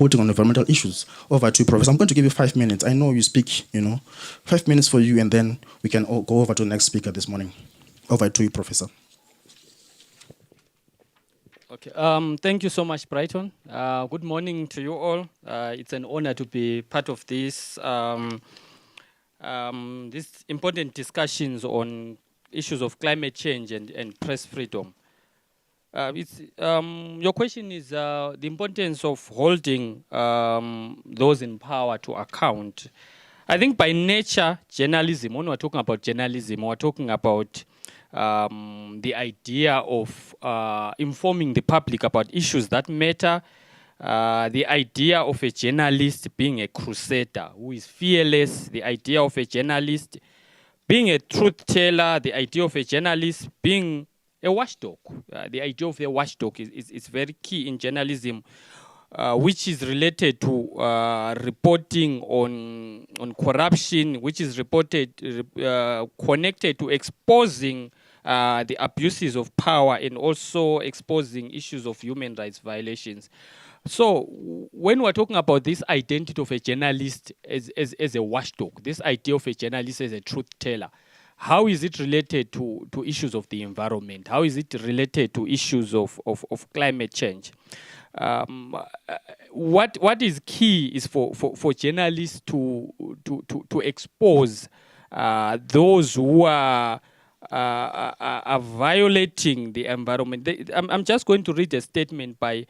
reporting on environmental issues. Over to you, Professor. I'm going to give you 5 minutes. I know you speak, 5 minutes for you, and then we can all go over to the next speaker this morning. Over to you, Professor. Okay. Thank you so much, Brighton. Good morning to you all. It's an honor to be part of this these important discussions on issues of climate change and press freedom. Your question is the importance of holding those in power to account. I think by nature, journalism, when we're talking about journalism, we're talking about the idea of informing the public about issues that matter, the idea of a journalist being a crusader who is fearless, the idea of a journalist being a truth teller, the idea of a journalist being a watchdog. The idea of a watchdog is very key in journalism, which is related to reporting on corruption, which is connected to exposing the abuses of power and also exposing issues of human rights violations. So when we're talking about this identity of a journalist as a watchdog, this idea of a journalist as a truth teller, how is it related to issues of the environment? How is it related to issues of climate change? What is key is for journalists to expose those who are violating the environment. I'm just going to read a statement by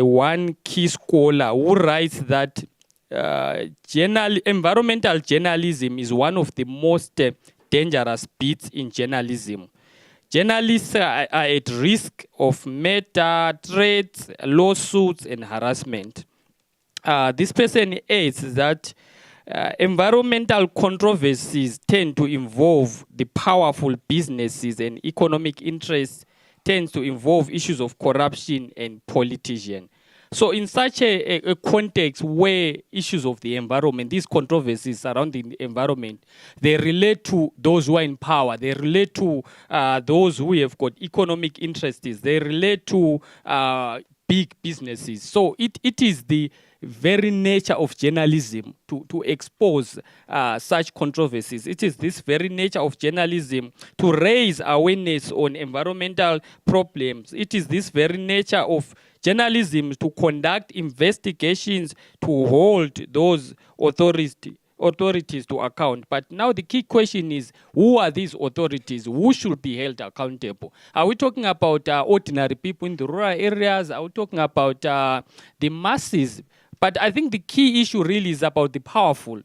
one key scholar who writes that environmental journalism is one of the most dangerous bits in journalism. Journalists are at risk of murder, threats, lawsuits, and harassment. This person adds that environmental controversies tend to involve the powerful businesses, and economic interests tends to involve issues of corruption and politicians. So in such a context where issues of the environment, these controversies surrounding the environment, they relate to those who are in power, they relate to those who have got economic interests, they relate to big businesses. So it is the very nature of journalism to expose such controversies. It is this very nature of journalism to raise awareness on environmental problems. It is this very nature of journalism to conduct investigations, to hold those authorities to account. But now the key question is, who are these authorities? Who should be held accountable? Are we talking about ordinary people in the rural areas? Are we talking about the masses? But I think the key issue really is about the powerful.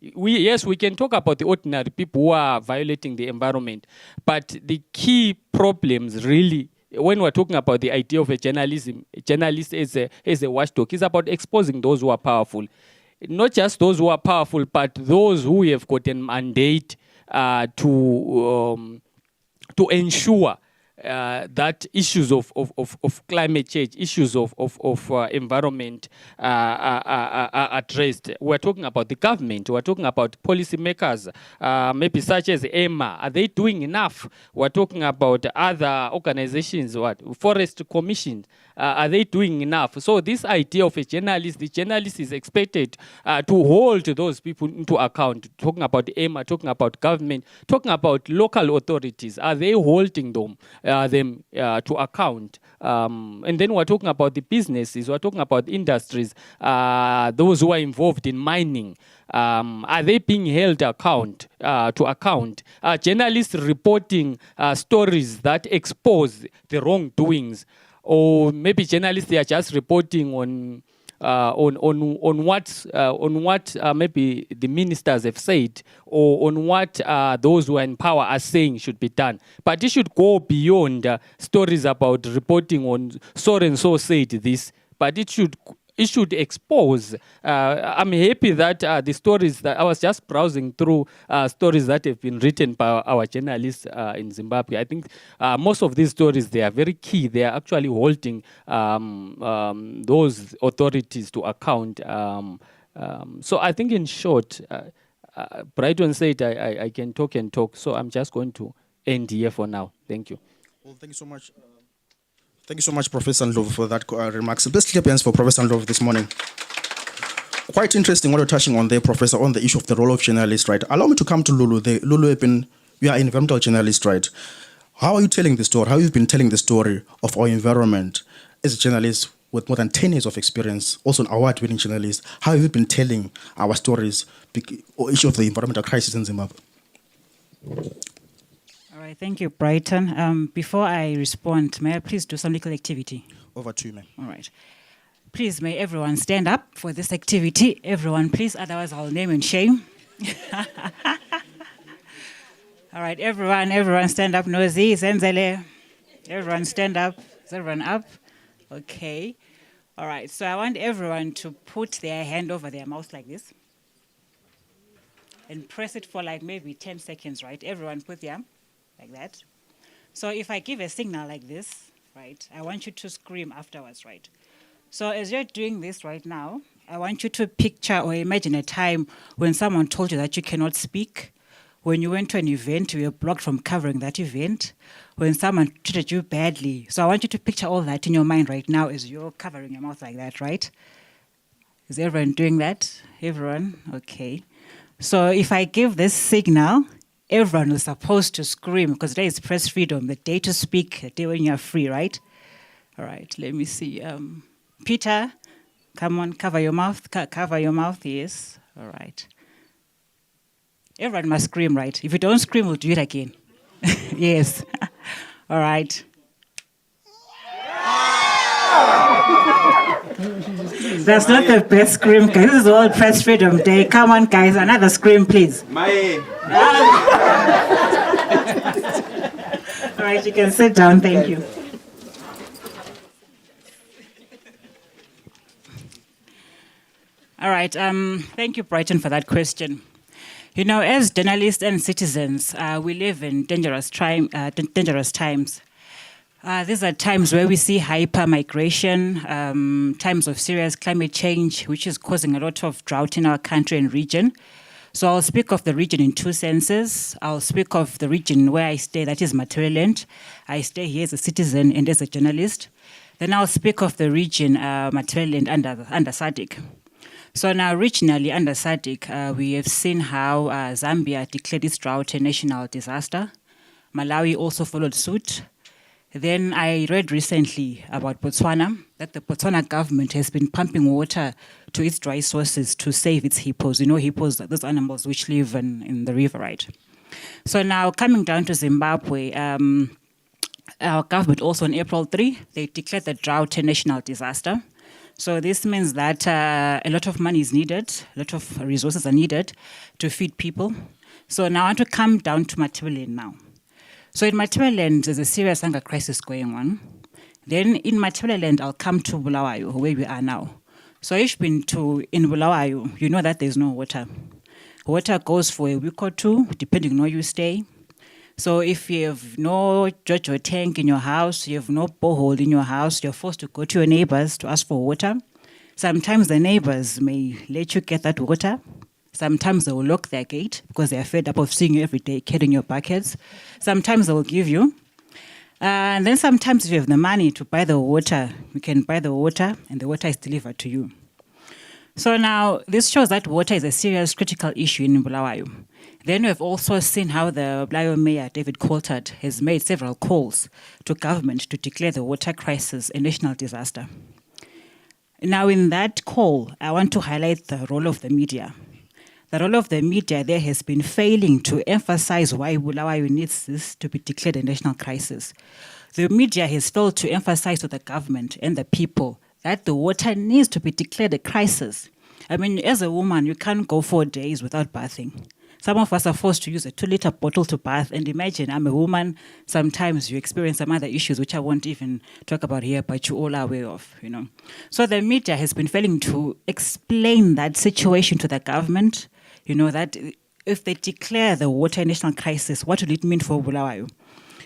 Yes, we can talk about the ordinary people who are violating the environment, but the key problems really, when we're talking about the idea of a journalist as a watchdog, is about exposing those who are powerful. Not just those who are powerful, but those who have got a mandate to ensure that issues of climate change, issues of environment are addressed. We're talking about the government, we're talking about policymakers, maybe such as EMA. Are they doing enough? We're talking about other organizations, forest commissions. Are they doing enough? So this idea of a journalist, the journalist is expected to hold those people into account. Talking about EMA, talking about government, talking about local authorities. Are they holding them to account? And then we're talking about the businesses, we're talking about industries, those who are involved in mining. Are they being held to account? Journalists reporting stories that expose the wrongdoings, or maybe journalists, they are just reporting on what maybe the ministers have said, or on what those who are in power are saying should be done. But it should go beyond stories about reporting on so and so said this, but it should expose. I'm happy that the stories that I was just browsing through stories that have been written by our journalists in Zimbabwe. I think most of these stories, they are very key. They are actually holding those authorities to account. So I think in short, Brighton said I can talk and talk. So I'm just going to end here for now. Thank you. Well, thank you so much. Thank you so much, Professor Ndlovu, for that remarks. Let's clap hands for Professor Ndlovu this morning. Quite interesting what you're touching on there, Professor, on the issue of the role of journalists, right? Allow me to come to Lulu. Lulu, you are an environmental journalist, right? How are you telling the story? How you've been telling the story of our environment as a journalist with more than 10 years of experience, also an award-winning journalist? How have you been telling our stories or issue of the environmental crisis in Zimbabwe? All right, thank you, Brighton. Before I respond, may I please do some little activity? Over to you, ma'am. All right. Please, may everyone stand up for this activity. Everyone, please, otherwise I'll name and shame. All right, everyone stand up. Nozi, Zenzele. Everyone stand up. Is everyone up? Okay. All right, so I want everyone to put their hand over their mouth like this. And press it for like maybe 10 seconds, right? Everyone put their like that. So if I give a signal like this, right, I want you to scream afterwards, right? So as you're doing this right now, I want you to picture or imagine a time when someone told you that you cannot speak, when you went to an event, you were blocked from covering that event, when someone treated you badly. So I want you to picture all that in your mind right now as you're covering your mouth like that, right? Is everyone doing that? Everyone? Okay. So if I give this signal, everyone is supposed to scream because today is press freedom, the day to speak, the day when you're free, right? All right, let me see. Peter, come on, cover your mouth. Cover your mouth, yes. All right. Everyone must scream, right? If you don't scream, we'll do it again. Yes. All right. That's not the best scream, guys. This is all Press Freedom Day. Come on, guys. Another scream, please. All right, you can sit down. Thank you. All right. Thank you, Brighton, for that question. You know, as journalists and citizens, we live in dangerous times. These are times where we see hyper-migration, times of serious climate change, which is causing a lot of drought in our country and region. So I'll speak of the region in two senses. I'll speak of the region where I stay, that is Matabeleland. I stay here as a citizen and as a journalist. Then I'll speak of the region, Matabeleland under SADC. So now regionally under SADC, we have seen how Zambia declared its drought a national disaster. Malawi also followed suit. Then I read recently about Botswana, that the Botswana government has been pumping water to its dry sources to save its hippos. You know, hippos, those animals which live in the river, right? So now coming down to Zimbabwe, our government also on April 3, they declared the drought a national disaster. So this means that a lot of money is needed, a lot of resources are needed to feed people. So now I want to come down to Matabeleland now. So in Matabeleland, there's a serious hunger crisis going on. Then in Matabeleland, I'll come to Bulawayo, where we are now. So if you've been in Bulawayo, you know that there's no water. Water goes for a week or two, depending on where you stay. So if you have no JoJo tank in your house, you have no borehole in your house, you're forced to go to your neighbors to ask for water. Sometimes the neighbors may let you get that water. Sometimes they will lock their gate because they are fed up of seeing you every day carrying your buckets. Sometimes they will give you. And then sometimes if you have the money to buy the water, you can buy the water and the water is delivered to you. So now this shows that water is a serious critical issue in Bulawayo. Then we have also seen how the Bulawayo Mayor, David Coulthard, has made several calls to government to declare the water crisis a national disaster. Now in that call, I want to highlight the role of the media. The role of the media there has been failing to emphasize why Bulawayo needs this to be declared a national crisis. The media has failed to emphasize to the government and the people that the water needs to be declared a crisis. I mean, as a woman, you can't go 4 days without bathing. Some of us are forced to use a 2-liter bottle to bath. And imagine, I'm a woman, sometimes you experience some other issues which I won't even talk about here, but you all are aware of, you know. So the media has been failing to explain that situation to the government, you know, that if they declare the water national crisis, what will it mean for Bulawayo?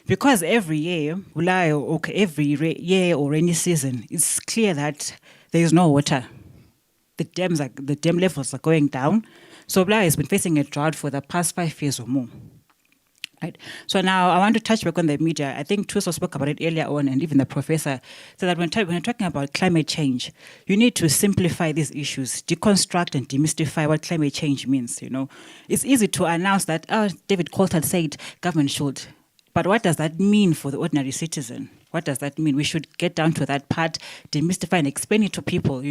Because every year, Bulawayo, every year or rainy season, it's clear that there is no water. The dam levels are going down. So Bulawayo has been facing a drought for the past 5 years or more. Right. So now I want to touch back on the media. I think Tuso spoke about it earlier on, and even the professor said that when you're talking about climate change, you need to simplify these issues, deconstruct and demystify what climate change means. It's easy to announce that, David Coulthard said government should. But what does that mean for the ordinary citizen? What does that mean? We should get down to that part, demystify and explain it to people.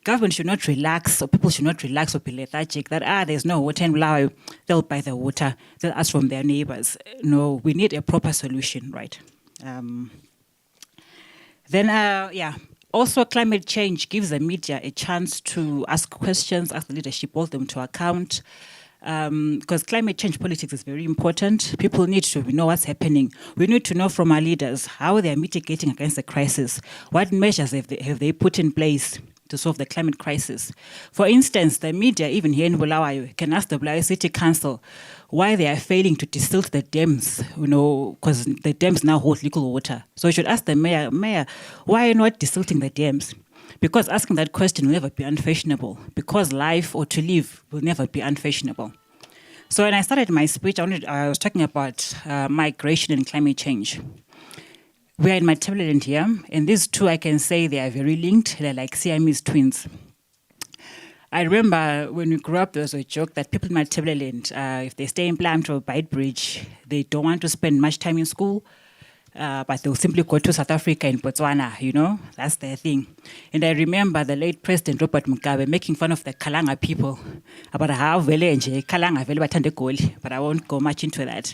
Government should not relax, or people should not relax or be lethargic that, there's no water in Malawi, they'll buy the water, they'll ask from their neighbors. No, we need a proper solution, right? Also, climate change gives the media a chance to ask questions, ask the leadership, hold them to account. Because climate change politics is very important. People need to know what's happening. We need to know from our leaders how they are mitigating against the crisis. What measures have they put in place to solve the climate crisis? For instance, the media, even here in Bulawayo, can ask the Bulawayo City Council why they are failing to desilt the dams, because the dams now hold little water. So you should ask the mayor, why are you not desilting the dams? Because asking that question will never be unfashionable. Because life or to live will never be unfashionable. So when I started my speech, I was talking about migration and climate change. We are in Matabeleland here, and these two, I can say they are very linked. They're like Siamese twins. I remember when we grew up, there was a joke that people in Matabeleland, if they stay in Plant or Bridge, they don't want to spend much time in school. But they'll simply go to South Africa and Botswana, that's their thing. And I remember the late President Robert Mugabe making fun of the Kalanga people about how Kalanga vele bathanda egoli, but I won't go much into that.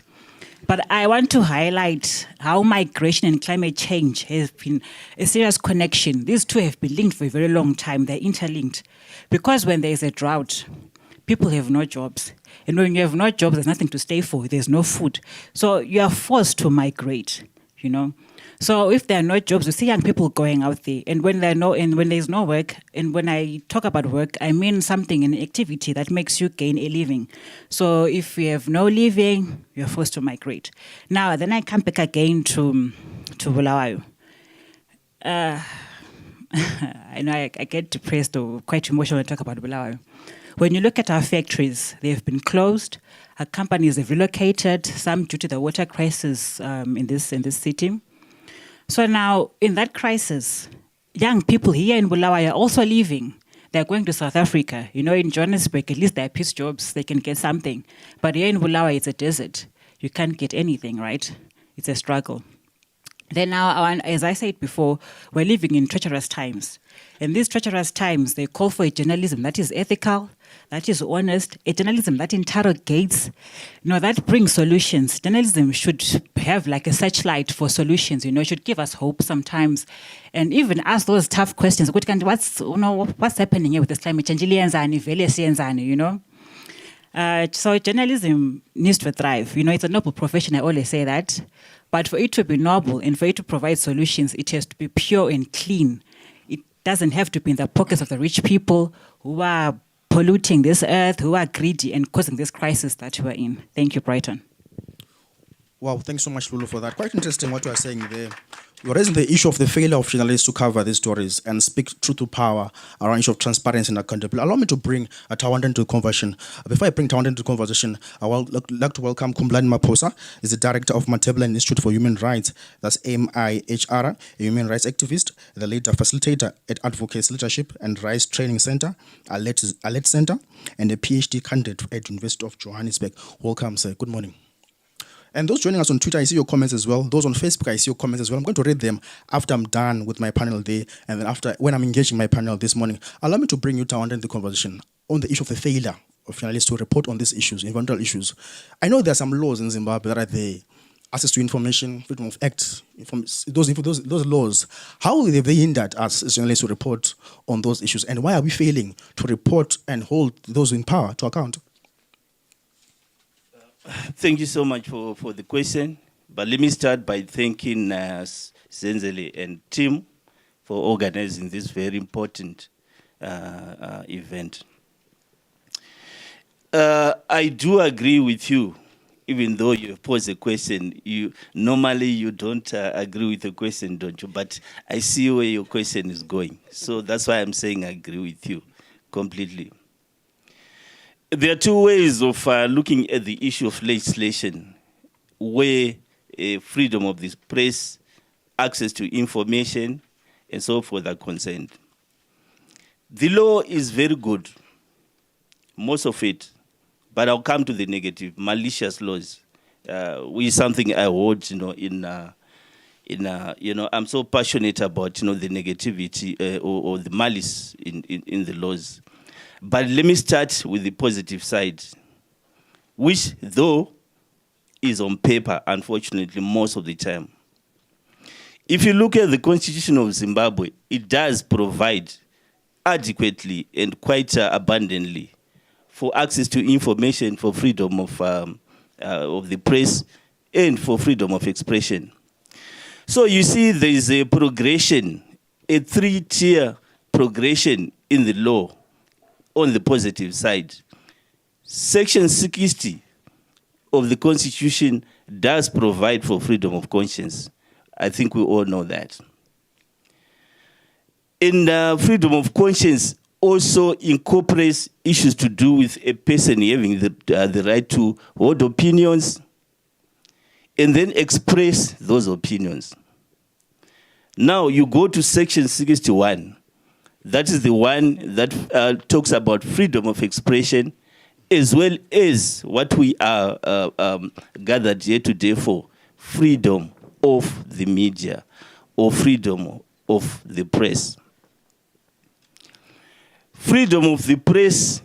But I want to highlight how migration and climate change has been a serious connection. These two have been linked for a very long time. They're interlinked. Because when there is a drought, people have no jobs. And when you have no jobs, there's nothing to stay for. There's no food. So you are forced to migrate. So if there are no jobs, we see young people going out there, and when there's no work, and when I talk about work, I mean something, an activity that makes you gain a living. So if you have no living, you're forced to migrate. Now, then I come back again to Bulawayo. I know I get depressed or quite emotional when I talk about Bulawayo. When you look at our factories, they've been closed. Our companies have relocated, some due to the water crisis in this city. So now, in that crisis, young people here in Bulawayo are also leaving. They're going to South Africa. In Johannesburg, at least there are peace jobs. They can get something. But here in Bulawayo, it's a desert. You can't get anything, right? It's a struggle. Then now, as I said before, we're living in treacherous times. In these treacherous times, they call for a journalism that is ethical, that is honest, a journalism that interrogates, that brings solutions. Journalism should have like a searchlight for solutions, it should give us hope sometimes. And even ask those tough questions. What's happening here with this climate change? So journalism needs to thrive. It's a noble profession, I always say that. But for it to be noble and for it to provide solutions, it has to be pure and clean. It doesn't have to be in the pockets of the rich people who are polluting this earth, who are greedy and causing this crisis that we're in. Thank you, Brighton. Wow, thanks so much, Lulu, for that. Quite interesting what you are saying there. You're raising the issue of the failure of journalists to cover these stories and speak truth to power around issue of transparency and accountability. Allow me to bring Tawanda into the conversation. Before I bring Tawanda into the conversation, I would like to welcome Kumblani Maposa. He's the director of Matabeleland Institute for Human Rights. That's MIHR, a human rights activist, the leader facilitator at Advocacy Leadership and Rights Training Center, Alert Center, and a PhD candidate at University of Johannesburg. Welcome, sir. Good morning. And those joining us on Twitter, I see your comments as well. Those on Facebook, I see your comments as well. I'm going to read them after I'm done with my panel there, and then when I'm engaging my panel this morning. Allow me to bring you down into the conversation on the issue of the failure of journalists to report on these issues, environmental issues. I know there are some laws in Zimbabwe that are there, access to information, freedom of act, those laws. How have they hindered us as journalists to report on those issues, and why are we failing to report and hold those in power to account? Thank you so much for the question. But let me start by thanking Zenzele and team for organizing this very important event. I do agree with you, even though you pose a question. Normally you don't agree with the question, don't you? But I see where your question is going. So that's why I'm saying I agree with you completely. There are two ways of looking at the issue of legislation. where freedom of the press, access to information, and so forth are concerned. The law is very good, most of it, but I'll come to the negative, malicious laws, which is something I hold, I'm so passionate about, the negativity or the malice in the laws. But let me start with the positive side, which though is on paper, unfortunately, most of the time. If you look at the Constitution of Zimbabwe, it does provide adequately and quite abundantly for access to information, for freedom of the press, and for freedom of expression. So you see there is a progression, a three-tier progression in the law on the positive side. Section 60 of the Constitution does provide for freedom of conscience. I think we all know that. And freedom of conscience also incorporates issues to do with a person having the right to hold opinions and then express those opinions. Now you go to section 61. That is the one that talks about freedom of expression, as well as what we are gathered here today for, freedom of the media or freedom of the press. Freedom of the press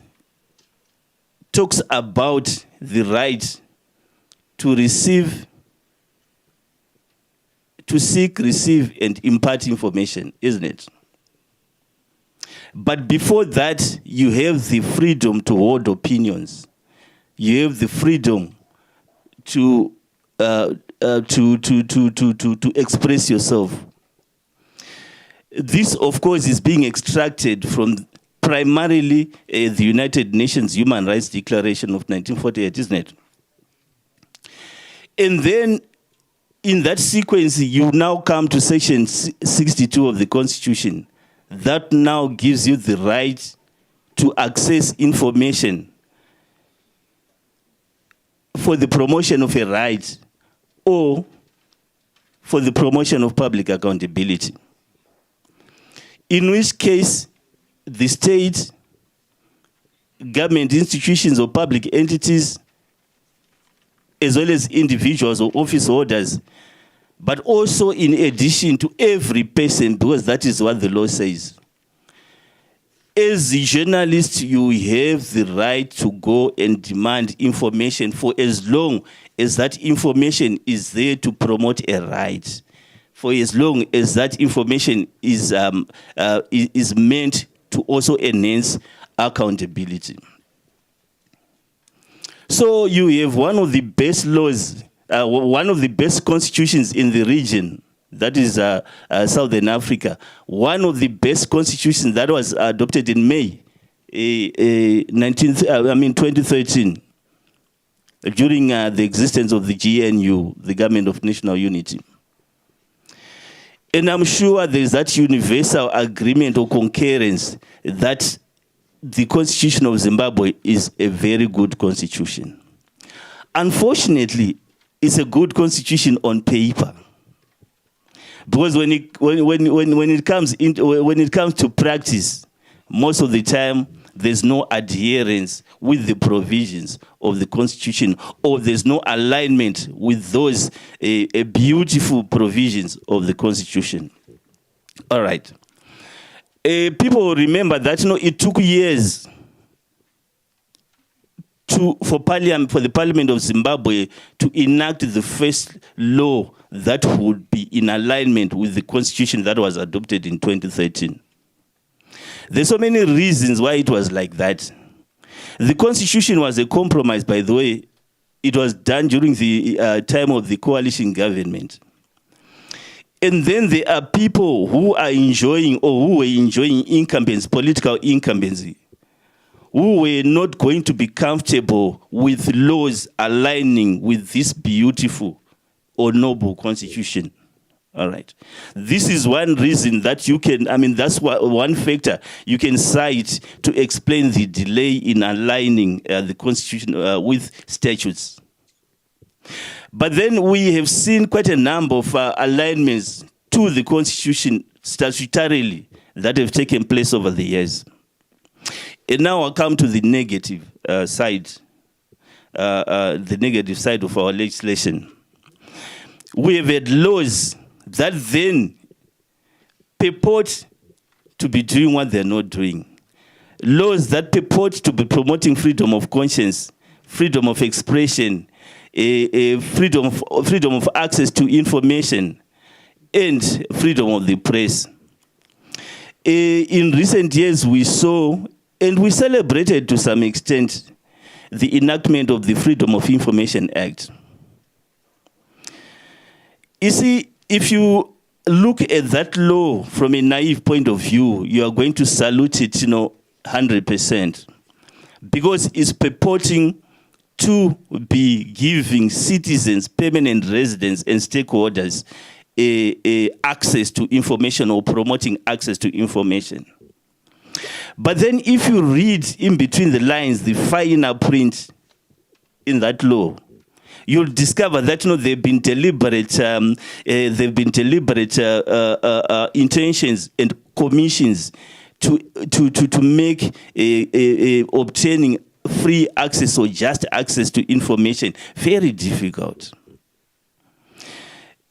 talks about the right to receive, to seek, receive, and impart information, isn't it? But before that, you have the freedom to hold opinions. You have the freedom to express yourself. This, of course, is being extracted from primarily the United Nations Human Rights Declaration of 1948, isn't it? And then in that sequence, you now come to section 62 of the Constitution. That now gives you the right to access information for the promotion of a right or for the promotion of public accountability. In which case, the state, government institutions or public entities, as well as individuals or office holders, but also in addition to every person, because that is what the law says. As a journalist, you have the right to go and demand information for as long as that information is there to promote a right, for as long as that information is meant to also enhance accountability. So you have one of the best laws, one of the best constitutions in the region, that is Southern Africa. One of the best constitutions that was adopted in May 2013, during the existence of the GNU, the Government of National Unity. And I'm sure there's that universal agreement or concurrence that the Constitution of Zimbabwe is a very good constitution. Unfortunately, it's a good constitution on paper, because when it comes to practice, most of the time there's no adherence with the provisions of the Constitution, or there's no alignment with those beautiful provisions of the Constitution. All right. People remember that it took years for the Parliament of Zimbabwe to enact the first law that would be in alignment with the Constitution that was adopted in 2013. There's so many reasons why it was like that. The Constitution was a compromise, by the way. It was done during the time of the coalition government. And then there are people who are enjoying, or who were enjoying incumbency, political incumbency, who were not going to be comfortable with laws aligning with this beautiful or noble constitution. All right. This is one reason that you can, that's one factor you can cite to explain the delay in aligning the constitution with statutes. But then we have seen quite a number of alignments to the Constitution statutorily that have taken place over the years. And now I come to the negative side of our legislation. We have had laws that then purport to be doing what they're not doing. Laws that purport to be promoting freedom of conscience, freedom of expression, freedom of access to information, and freedom of the press. In recent years, we saw, and we celebrated to some extent, the enactment of the Freedom of Information Act. You see, if you look at that law from a naive point of view, you are going to salute it, 100%, because it's purporting to be giving citizens, permanent residents, and stakeholders access to information, or promoting access to information. But then if you read in between the lines, the finer print in that law, you'll discover that they've been deliberate intentions and commissions to make obtaining free access or just access to information very difficult.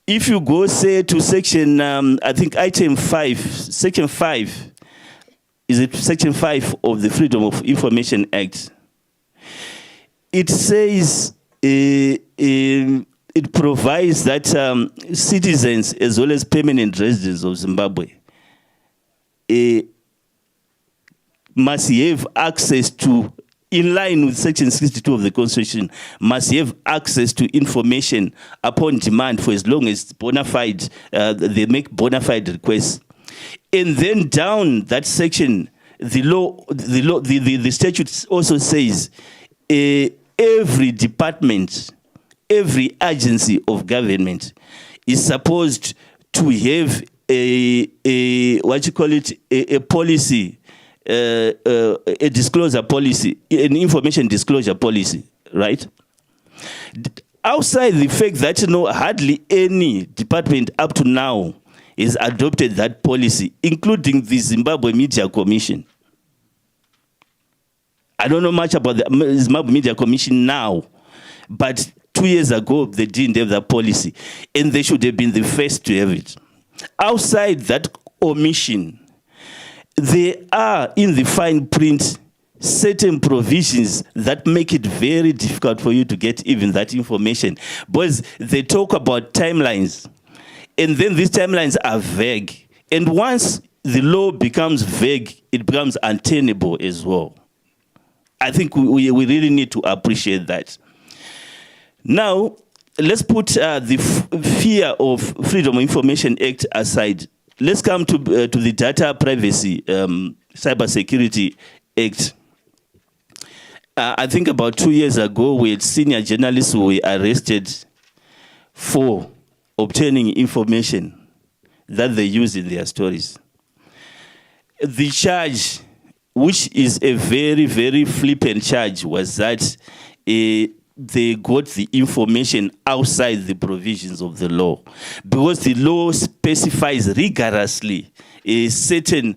If you go, say, to section, I think item 5, section 5, is it section 5 of the Freedom of Information Act? It says, it provides that citizens as well as permanent residents of Zimbabwe must have access to, in line with section 62 of the Constitution, must have access to information upon demand for as long as bona fide, they make bona fide requests. And then down that section, the statute also says every department, every agency of government is supposed to have a policy, a disclosure policy, an information disclosure policy, right? Outside the fact that hardly any department up to now has adopted that policy, including the Zimbabwe Media Commission. I don't know much about the Zimbabwe Media Commission now, but 2 years ago they didn't have that policy, and they should have been the first to have it. Outside that omission, there are in the fine print certain provisions that make it very difficult for you to get even that information, because they talk about timelines, and then these timelines are vague. And once the law becomes vague, it becomes untenable as well. I think we really need to appreciate that. Now, let's put the fear of Freedom of Information Act aside. Let's come to the Data Privacy Cybersecurity Act. I think about 2 years ago, we had senior journalists who were arrested for obtaining information that they use in their stories. The charge, which is a very, very flippant charge, was that they got the information outside the provisions of the law, because the law specifies rigorously certain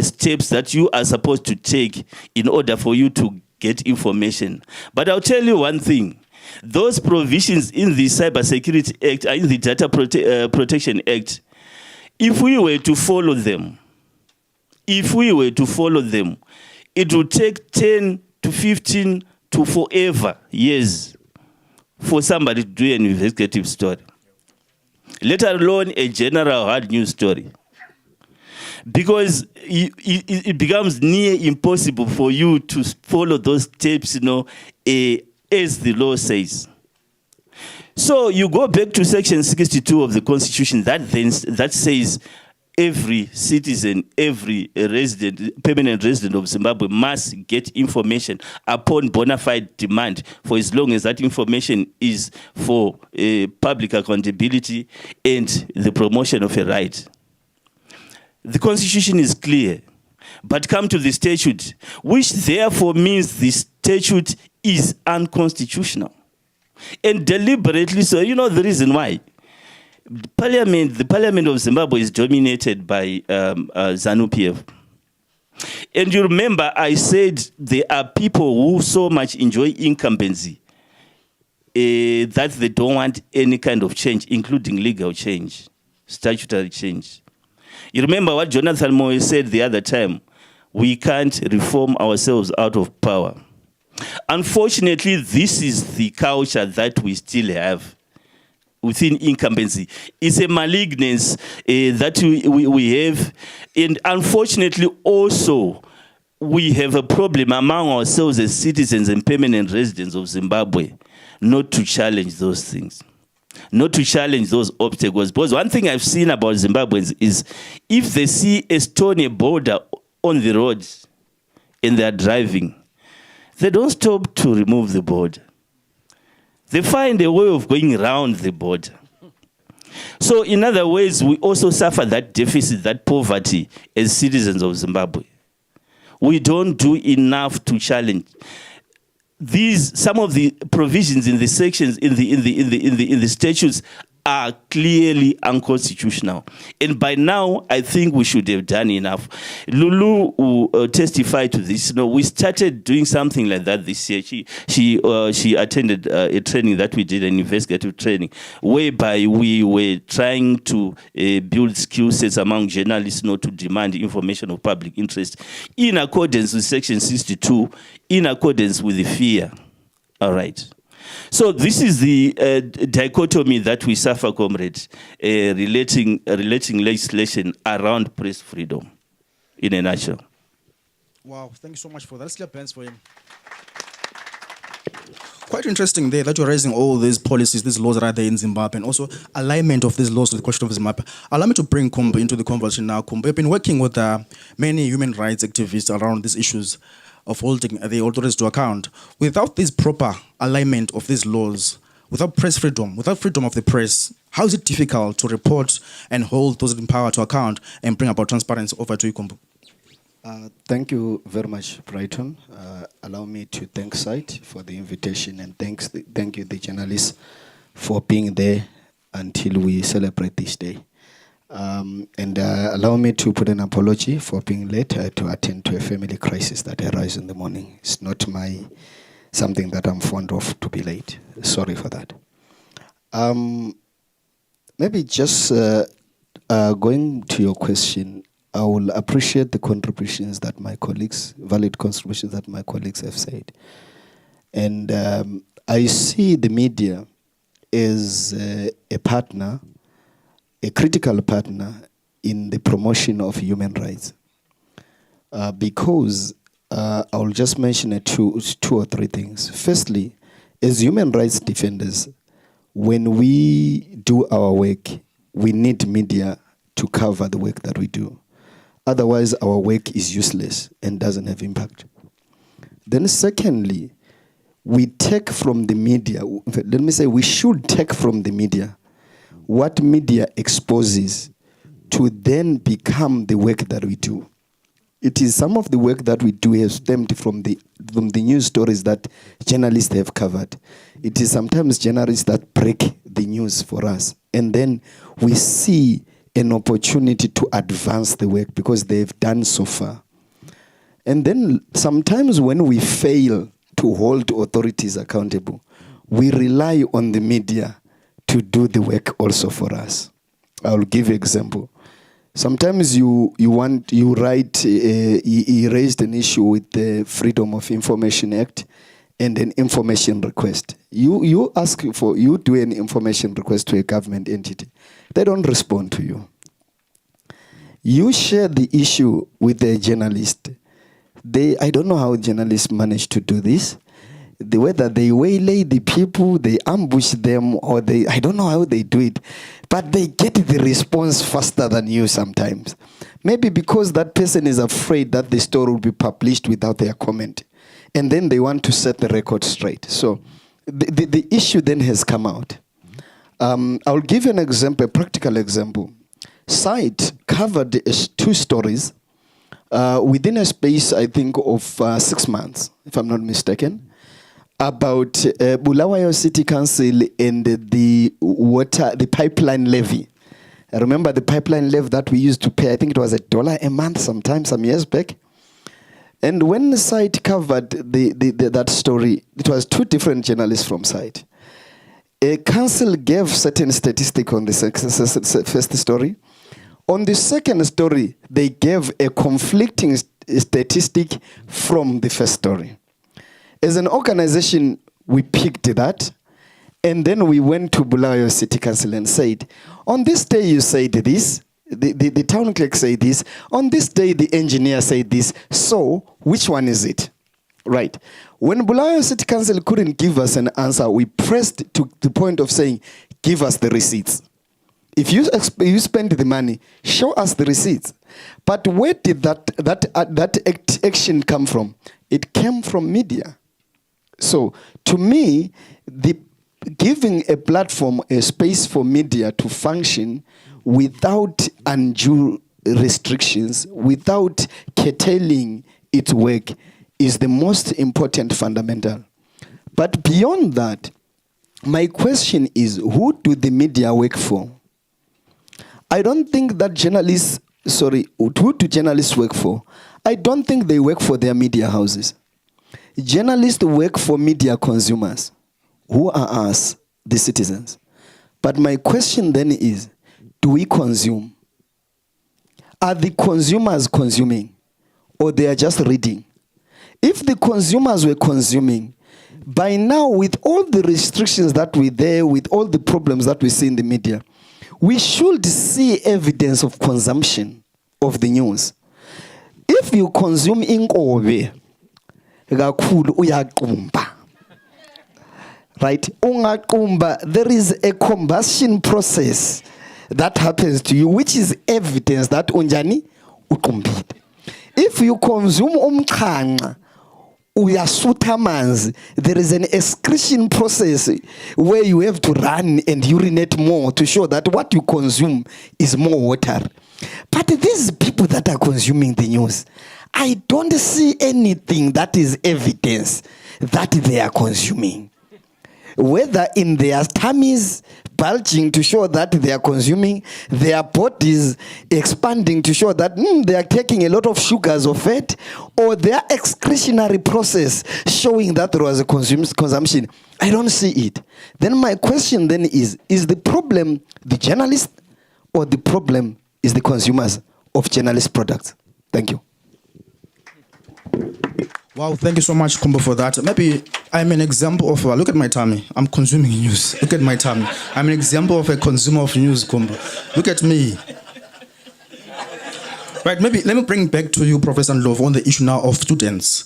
steps that you are supposed to take in order for you to get information. But I'll tell you one thing. Those provisions in the Cybersecurity Act, in the Data Protection Act, if we were to follow them, it would take 10 to 15 to forever years for somebody to do an investigative story, let alone a general hard news story. Because it becomes near impossible for you to follow those steps, as the law says. So you go back to section 62 of the Constitution that says every citizen, every resident, permanent resident of Zimbabwe must get information upon bona fide demand for as long as that information is for public accountability and the promotion of a right. The Constitution is clear, but come to the statute, which therefore means the statute is unconstitutional. And deliberately so. You know the reason why? The parliament of Zimbabwe is dominated by ZANU-PF. And you remember I said there are people who so much enjoy incumbency that they don't want any kind of change, including legal change, statutory change. You remember what Jonathan Moy said the other time? We can't reform ourselves out of power. Unfortunately, this is the culture that we still have within incumbency. It's a malignance that we have. And unfortunately, also, we have a problem among ourselves as citizens and permanent residents of Zimbabwe not to challenge those things, not to challenge those obstacles. Because one thing I've seen about Zimbabweans is if they see a stony border on the roads and they're driving, they don't stop to remove the border. They find a way of going around the border. So in other ways, we also suffer that deficit, that poverty as citizens of Zimbabwe. We don't do enough to challenge. Some of the provisions in the sections in the statutes are clearly unconstitutional. And by now, I think we should have done enough. Lulu will testify to this. We started doing something like that this year. She attended a training that we did, an investigative training, whereby we were trying to build skill sets among journalists not to demand information of public interest in accordance with Section 62, in accordance with the FIA. All right. So this is the dichotomy that we suffer, comrades, relating legislation around press freedom, in a nutshell. Wow, thank you so much for that. Let's clap hands for him. Quite interesting there that you're raising all these policies, these laws that are there in Zimbabwe, and also alignment of these laws to the question of Zimbabwe. Allow me to bring Kumba into the conversation now. Kumba, you've been working with many human rights activists around these issues of holding the authorities to account. Without this proper alignment of these laws, without press freedom, without freedom of the press, how is it difficult to report and hold those in power to account and bring about transparency? Over to you, Kumbu. Thank you very much, Brighton. Allow me to thank SITE for the invitation, and thank you, the journalists, for being there until we celebrate this day. And allow me to put an apology for being late to attend to a family crisis that arose in the morning. It's not something that I'm fond of, to be late. Sorry for that. Maybe just going to your question, I will appreciate the contributions that my colleagues, valid contributions that my colleagues have said. And I see the media as a partner, a critical partner in the promotion of human rights. Because I'll just mention two or three things. Firstly, as human rights defenders, when we do our work, we need media to cover the work that we do. Otherwise, our work is useless and doesn't have impact. Then secondly, we take from the media, let me say we should take from the media what media exposes to then become the work that we do. It is some of the work that we do has stemmed from the news stories that journalists have covered. It is sometimes journalists that break the news for us. And then we see an opportunity to advance the work because they've done so far. And then sometimes when we fail to hold authorities accountable, we rely on the media to do the work also for us. I'll give you an example. Sometimes you write, he raised an issue with the Freedom of Information Act and an information request. You do an information request to a government entity. They don't respond to you. You share the issue with a journalist. I don't know how journalists manage to do this. Whether they waylay the people, they ambush them, or I don't know how they do it, but they get the response faster than you sometimes. Maybe because that person is afraid that the story will be published without their comment. And then they want to set the record straight. So the issue then has come out. I'll give you an example, a practical example. SITE covered 2 stories within a space, I think, of 6 months, if I'm not mistaken. about Bulawayo City Council and the pipeline levy. I remember the pipeline levy that we used to pay. I think it was $1 a month some years back. And when the site covered that story, it was two different journalists from site. A council gave certain statistic on the first story. On the second story, they gave a conflicting statistic from the first story. As an organization, we picked that, and then we went to Bulawayo City Council and said, on this day you said this, the town clerk said this, on this day the engineer said this, so which one is it? Right. When Bulawayo City Council couldn't give us an answer, we pressed to the point of saying, give us the receipts. If you spend the money, show us the receipts. But where did that action come from? It came from media. So to me, giving a platform, a space for media to function without undue restrictions, without curtailing its work, is the most important fundamental. But beyond that, my question is, who do the media work for? I don't think that who do journalists work for? I don't think they work for their media houses. Journalists work for media consumers, who are us, the citizens. But my question then is, do we consume? Are the consumers consuming, or they are just reading? If the consumers were consuming, by now, with all the restrictions that were there, with all the problems that we see in the media, we should see evidence of consumption of the news. If you consume inkobe, kakhulu uyaqumba. Right? Ungaqumba, there is a combustion process that happens to you, which is evidence that unjani uqumbile. If you consume umkhanqa, uyasutha manzi, there is an excretion process where you have to run and urinate more to show that what you consume is more water. But these people that are consuming the news, I don't see anything that is evidence that they are consuming. Whether in their tummies bulging to show that they are consuming, their bodies expanding to show that they are taking a lot of sugars or fat, or their excretionary process showing that there was a consumption. I don't see it. Then my question then is the problem the journalist, or the problem is the consumers of journalist products? Thank you. Wow, thank you so much, Kumbo, for that. Maybe I'm an example of, look at my tummy. I'm consuming news. Look at my tummy. I'm an example of a consumer of news, Kumbo. Look at me. Right, maybe let me bring back to you, Professor Ndlovu, on the issue now of students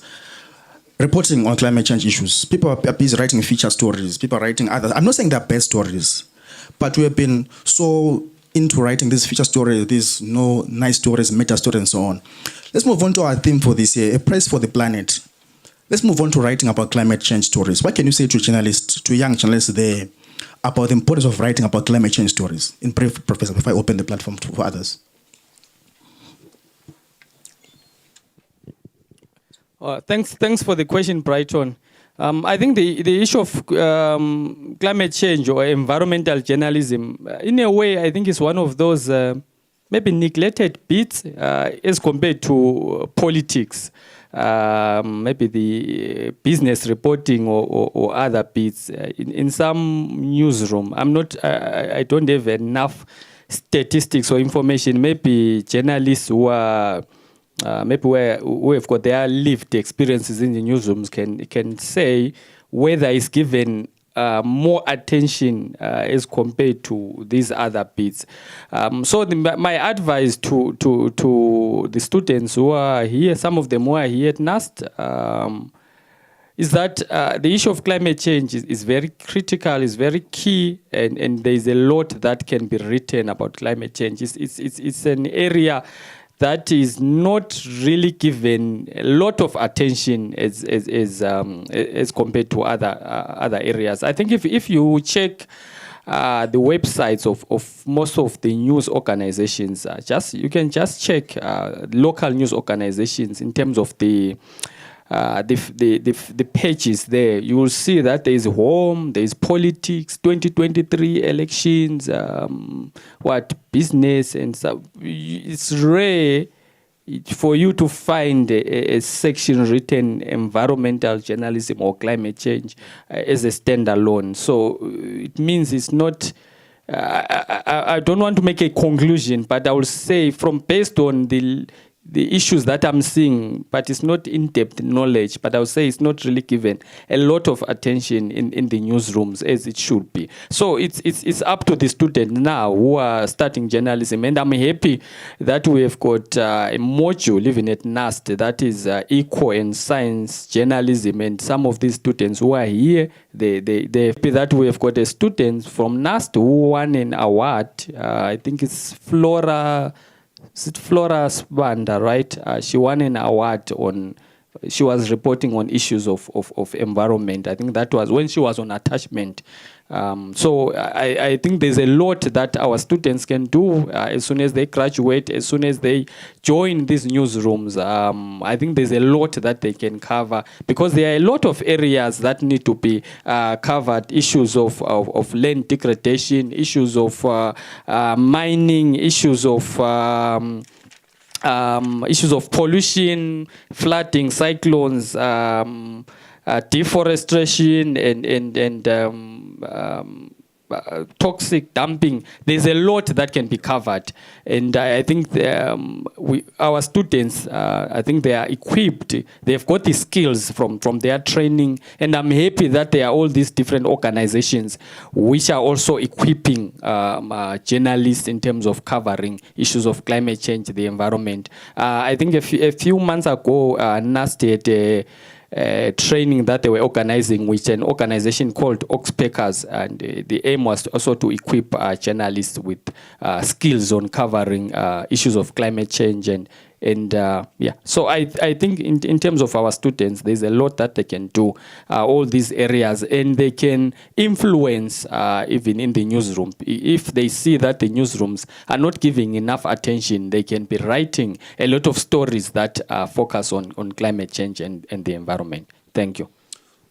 reporting on climate change issues. People are busy writing feature stories. People are writing others. I'm not saying they're bad stories, but we have been so into writing these feature stories, these nice stories, meta stories, and so on. Let's move on to our theme for this year, a praise for the planet. Let's move on to writing about climate change stories. What can you say to journalists, to young journalists there, about the importance of writing about climate change stories? In brief, Professor, before I open the platform for others. Thanks for the question, Brighton. I think the issue of climate change or environmental journalism, in a way, I think is one of those maybe neglected bits as compared to politics. Maybe the business reporting or other bits in some newsroom. I don't have enough statistics or information. Maybe journalists who are who have got their lived experiences in the newsrooms can say whether it's given more attention as compared to these other bits. So my advice to the students who are here, some of them who are here at NAST, is that the issue of climate change is very critical, is very key, and there is a lot that can be written about climate change. It's an area that is not really given a lot of attention as compared to other areas. I think if you check the websites of most of the news organizations, you can just check local news organizations in terms of the the pages there, you will see that there is home, there is politics, 2023 elections, business, and so it's rare for you to find a section written environmental journalism or climate change as a standalone. So it means it's not. I don't want to make a conclusion, but I will say based on the issues that I'm seeing, but it's not in-depth knowledge, but I would say it's not really given a lot of attention in the newsrooms as it should be. So it's up to the students now who are starting journalism, and I'm happy that we have got a module even at NAST that is eco and science journalism, and some of these students who are here, they're happy that we have got a student from NAST who won an award. I think it's Flora Spanda, right? She won an award she was reporting on issues of environment. I think that was when she was on attachment. So I think there's a lot that our students can do as soon as they graduate, as soon as they join these newsrooms. I think there's a lot that they can cover, because there are a lot of areas that need to be covered. Issues of land degradation, issues of mining, issues of pollution, flooding, cyclones, deforestation, and toxic dumping. There's a lot that can be covered, and I think our students, I think they are equipped. They've got the skills from their training, and I'm happy that there are all these different organizations which are also equipping journalists in terms of covering issues of climate change, the environment. I think a few months ago, NAST had training that they were organizing with an organization called Oxpackers, and the aim was also to equip journalists with skills on covering issues of climate change and so I think in terms of our students, there's a lot that they can do, all these areas, and they can influence even in the newsroom. If they see that the newsrooms are not giving enough attention, they can be writing a lot of stories that focus on climate change and the environment. Thank you.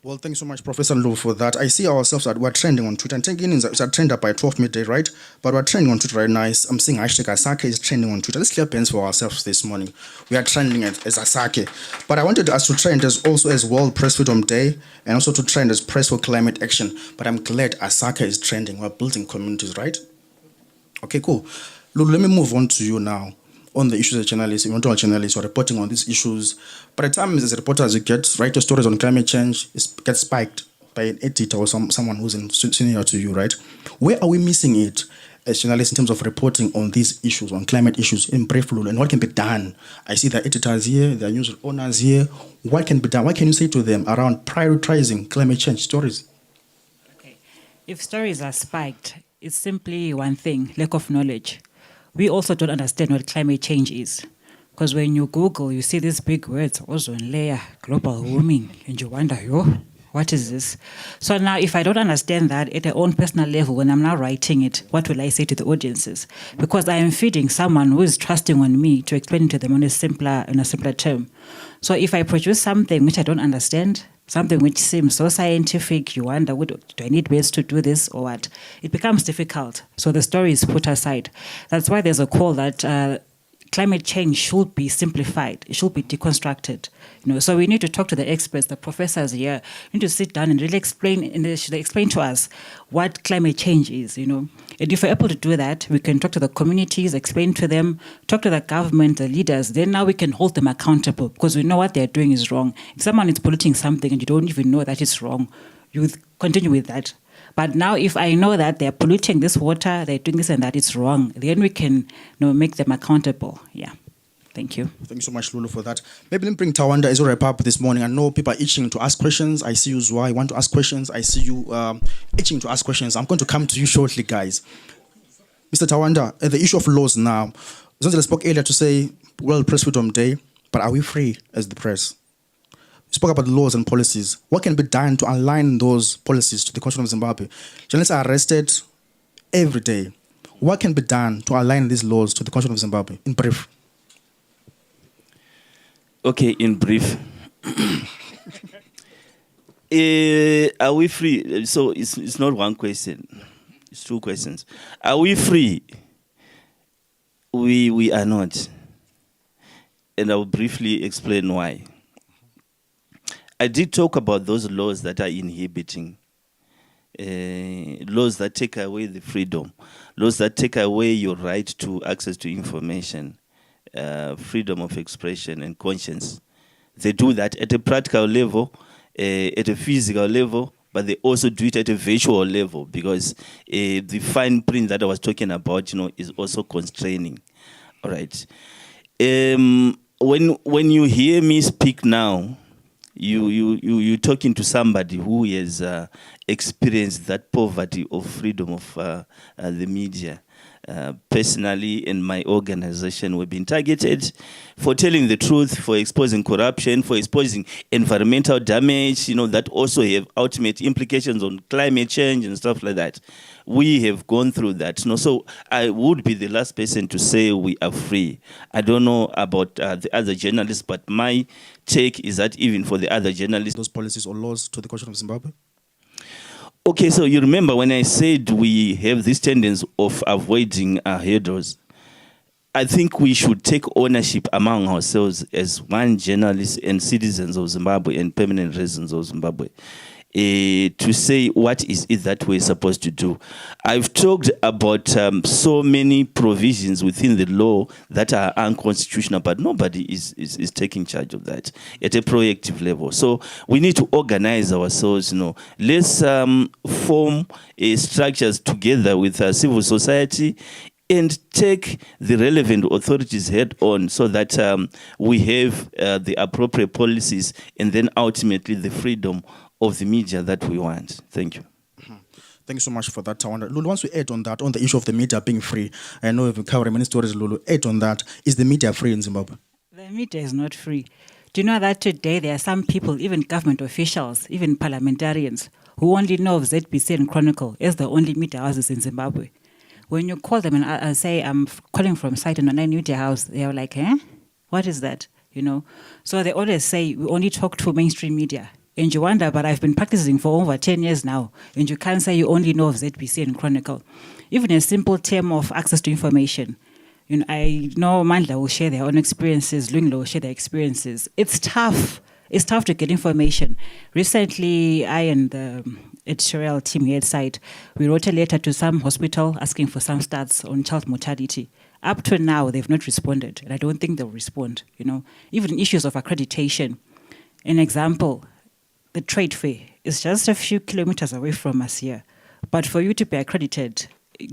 Well, thanks so much, Professor Lu, for that. I see ourselves that we're trending on Twitter. And thinking it's a trend up by 12 midday, right? But we're trending on Twitter right now. I'm seeing hashtag Asake is trending on Twitter. Let's clear pens for ourselves this morning. We are trending as Asake. But I wanted us to trend as World Press Freedom Day, and also to trend as Press for Climate Action. But I'm glad Asake is trending. We're building communities, right? Okay, cool. Lulu, let me move on to you now. On the issues as journalists, environmental journalists, are reporting on these issues. By the time as a reporter, as you write your stories on climate change, it gets spiked by an editor or someone who's senior to you, right? Where are we missing it as journalists in terms of reporting on these issues, on climate issues in brief, Lulu, and what can be done? I see the editors here, the news owners here. What can be done? What can you say to them around prioritizing climate change stories? Okay. If stories are spiked, it's simply one thing: lack of knowledge. We also don't understand what climate change is. Because when you Google, you see these big words, ozone layer, global warming, and you wonder, what is this? So now if I don't understand that at a own personal level, when I'm now writing it, what will I say to the audiences? Because I am feeding someone who is trusting on me to explain it to them in a simpler term. So if I produce something which I don't understand, something which seems so scientific, you wonder, do I need ways to do this or what? It becomes difficult. So the story is put aside. That's why there's a call that climate change should be simplified. It should be deconstructed. So we need to talk to the experts, the professors here. We need to sit down and really explain to us what climate change is. And if we're able to do that, we can talk to the communities, explain to them, talk to the government, the leaders. Then now we can hold them accountable, because we know what they're doing is wrong. If someone is polluting something and you don't even know that it's wrong, you continue with that. But now if I know that they're polluting this water, they're doing this and that, it's wrong, then we can make them accountable. Yeah. Thank you. Thank you so much, Lulu, for that. Maybe let me bring Tawanda as we wrap up this morning. I know people are itching to ask questions. I see you, Zwa. You want to ask questions. I see you itching to ask questions. I'm going to come to you shortly, guys. Mr. Tawanda, the issue of laws now. Zonzile spoke earlier to say World Press Freedom Day, but are we free as the press? We spoke about the laws and policies. What can be done to align those policies to the Constitution of Zimbabwe? Journalists are arrested every day. What can be done to align these laws to the Constitution of Zimbabwe? In brief. Okay, in brief, Are we free? So it's not one question. It's two questions. Are we free? We are not. And I'll briefly explain why. I did talk about those laws that are inhibiting, laws that take away the freedom, laws that take away your right to access to information, freedom of expression and conscience. They do that at a practical level, at a physical level, but they also do it at a virtual level, because the fine print that I was talking about, is also constraining. All right. When you hear me speak now, you're talking to somebody who has experienced that poverty of freedom of the media. Personally, in my organization, we've been targeted for telling the truth, for exposing corruption, for exposing environmental damage, that also have ultimate implications on climate change and stuff like that. We have gone through that. So I would be the last person to say we are free. I don't know about the other journalists, but my take is that even for the other journalists, Those policies or laws to the question of Zimbabwe? okay, so you remember when I said we have this tendency of avoiding our hurdles. I think we should take ownership among ourselves as one journalist and citizens of Zimbabwe and permanent residents of Zimbabwe to say what is it that we're supposed to do. I've talked about so many provisions within the law that are unconstitutional, but nobody is taking charge of that at a proactive level. So we need to organize ourselves. Let's form structures together with civil society and take the relevant authorities head on, so that we have the appropriate policies and then ultimately the freedom of the media that we want. Thank you. Thank you so much for that, Tawanda. Lulu, once we add on that, on the issue of the media being free, I know we've covered many stories, Lulu. Add on that, is the media free in Zimbabwe? The media is not free. Do you know that today there are some people, even government officials, even parliamentarians, who only know of ZBC and Chronicle as the only media houses in Zimbabwe? When you call them and say, I'm calling from site and online media house, they're like, what is that? So they always say, we only talk to mainstream media. And you wonder, but I've been practicing for over 10 years now, and you can't say you only know of ZBC and Chronicle. Even a simple term of access to information. I know Mandla will share their own experiences, Lunglo will share their experiences. It's tough. It's tough to get information. Recently, I and the editorial team here at site, we wrote a letter to some hospital asking for some stats on child mortality. Up to now, they've not responded, and I don't think they'll respond. Even issues of accreditation. An example, the trade fair is just a few kilometers away from us here. But for you to be accredited,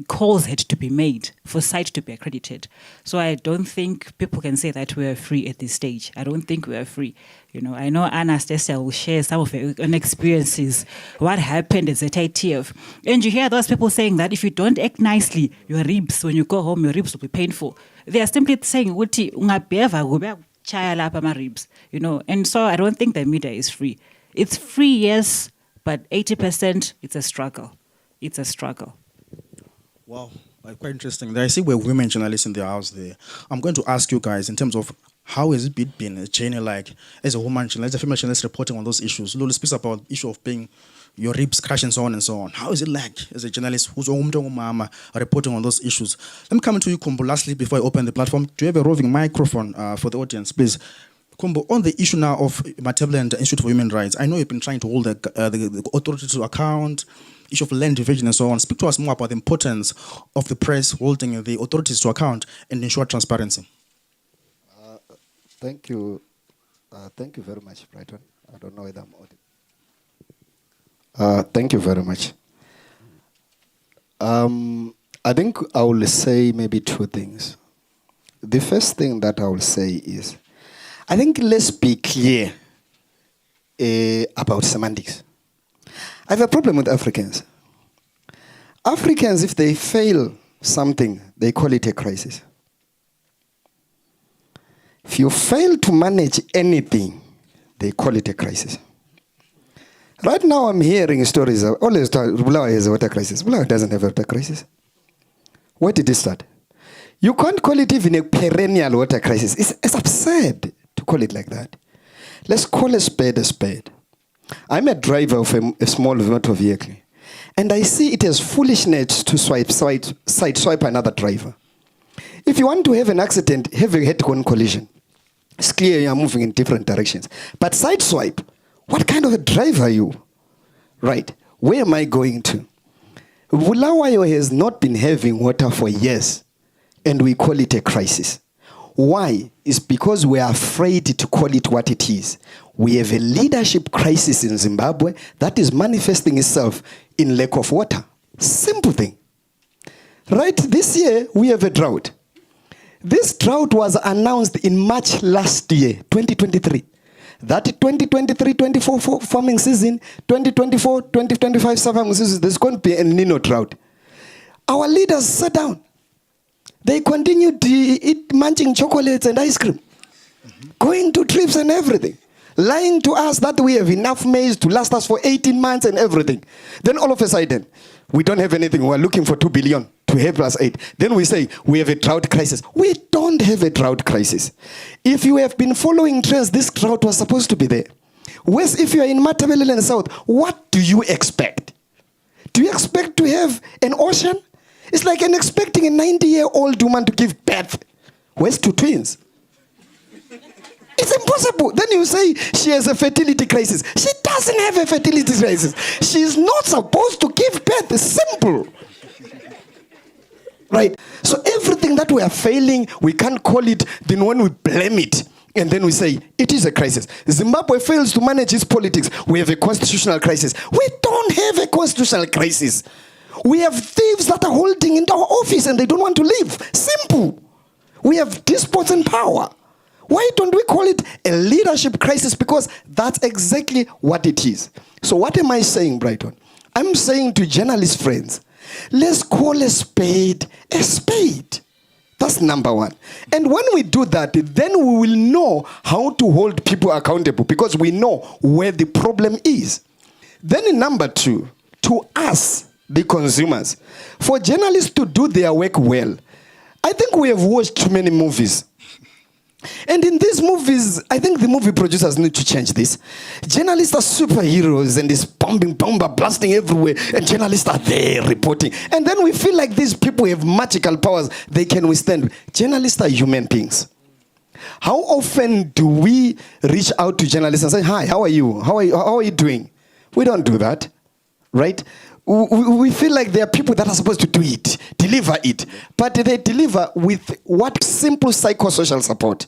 calls had to be made for site to be accredited. So I don't think people can say that we are free at this stage. I don't think we are free. I know Anastasia will share some of her own experiences, what happened at ZITF. And you hear those people saying that if you don't act nicely, your ribs, when you go home, your ribs will be painful. They are simply saying, "Uti ungabheva chaya lapha ma ribs," And so I don't think the media is free. It's free, yes, but 80%, it's a struggle. It's a struggle. Wow, quite interesting. I see we're women journalists in the house there. I'm going to ask you guys in terms of how has it been a journey like as a woman journalist, a female journalist reporting on those issues. Lulu speaks about the issue of being your ribs crash and so on and so on. How is it like as a journalist who's mama reporting on those issues? Let me come to you, Kumbu, lastly before I open the platform. Do you have a roving microphone for the audience, please? Kumbu, on the issue now of Matabeleland Institute for Human Rights, I know you've been trying to hold the authority to account, issue of land division and so on. Speak to us more about the importance of the press holding the authorities to account and ensure transparency. Thank you. Thank you very much, Brighton. I don't know whether I'm audible. Thank you very much. I think I will say maybe two things. The first thing that I will say is, I think let's be clear about semantics. I have a problem with Africans. Africans, if they fail something, they call it a crisis. If you fail to manage anything, they call it a crisis. Right now, I'm hearing stories of always Bulawayo has a water crisis. Bulawayo doesn't have a water crisis. Where did it start? You can't call it even a perennial water crisis. It's absurd to call it like that. Let's call a spade a spade. I'm a driver of a small motor vehicle, and I see it as foolishness to sideswipe another driver. If you want to have an accident, have a head-on collision. It's clear you are moving in different directions. But sideswipe, what kind of a driver are you? Right, where am I going to? Bulawayo has not been having water for years, and we call it a crisis. Why? It's because we are afraid to call it what it is. We have a leadership crisis in Zimbabwe that is manifesting itself in lack of water. Simple thing. Right, this year we have a drought. This drought was announced in March last year, 2023. That 2023-24 farming season, 2024-2025 farming season, there's going to be a Nino drought. Our leaders sat down. They continued to eat munching chocolates and ice cream, going to trips and everything, lying to us that we have enough maize to last us for 18 months and everything. Then all of a sudden, we don't have anything. We're looking for 2 billion to help us aid. Then we say we have a drought crisis. We don't have a drought crisis. If you have been following trends, this drought was supposed to be there. Whereas if you are in Matabeleland South, what do you expect? Do you expect to have an ocean? It's like expecting a 90-year-old woman to give birth. Where's 2 twins? It's impossible. Then you say she has a fertility crisis. She doesn't have a fertility crisis. She's not supposed to give birth. It's simple. Right? So everything that we are failing, we can't call it, then when we blame it, and then we say, it is a crisis. Zimbabwe fails to manage its politics. We have a constitutional crisis. We don't have a constitutional crisis. We have thieves that are holding into our office and they don't want to leave. Simple. We have despots in power. Why don't we call it a leadership crisis? Because that's exactly what it is. So what am I saying, Brighton? I'm saying to journalist friends, let's call a spade a spade. That's number one. And when we do that, then we will know how to hold people accountable because we know where the problem is. Then in number two, to us, the consumers, for journalists to do their work well, I think we have watched too many movies. And in these movies, I think the movie producers need to change this. Journalists are superheroes and it's bombing, blasting everywhere, and journalists are there reporting. And then we feel like these people have magical powers they can withstand. Journalists are human beings. How often do we reach out to journalists and say, hi, how are you? How are you doing? We don't do that, right? We feel like there are people that are supposed to do it, deliver it. But they deliver with what simple psychosocial support.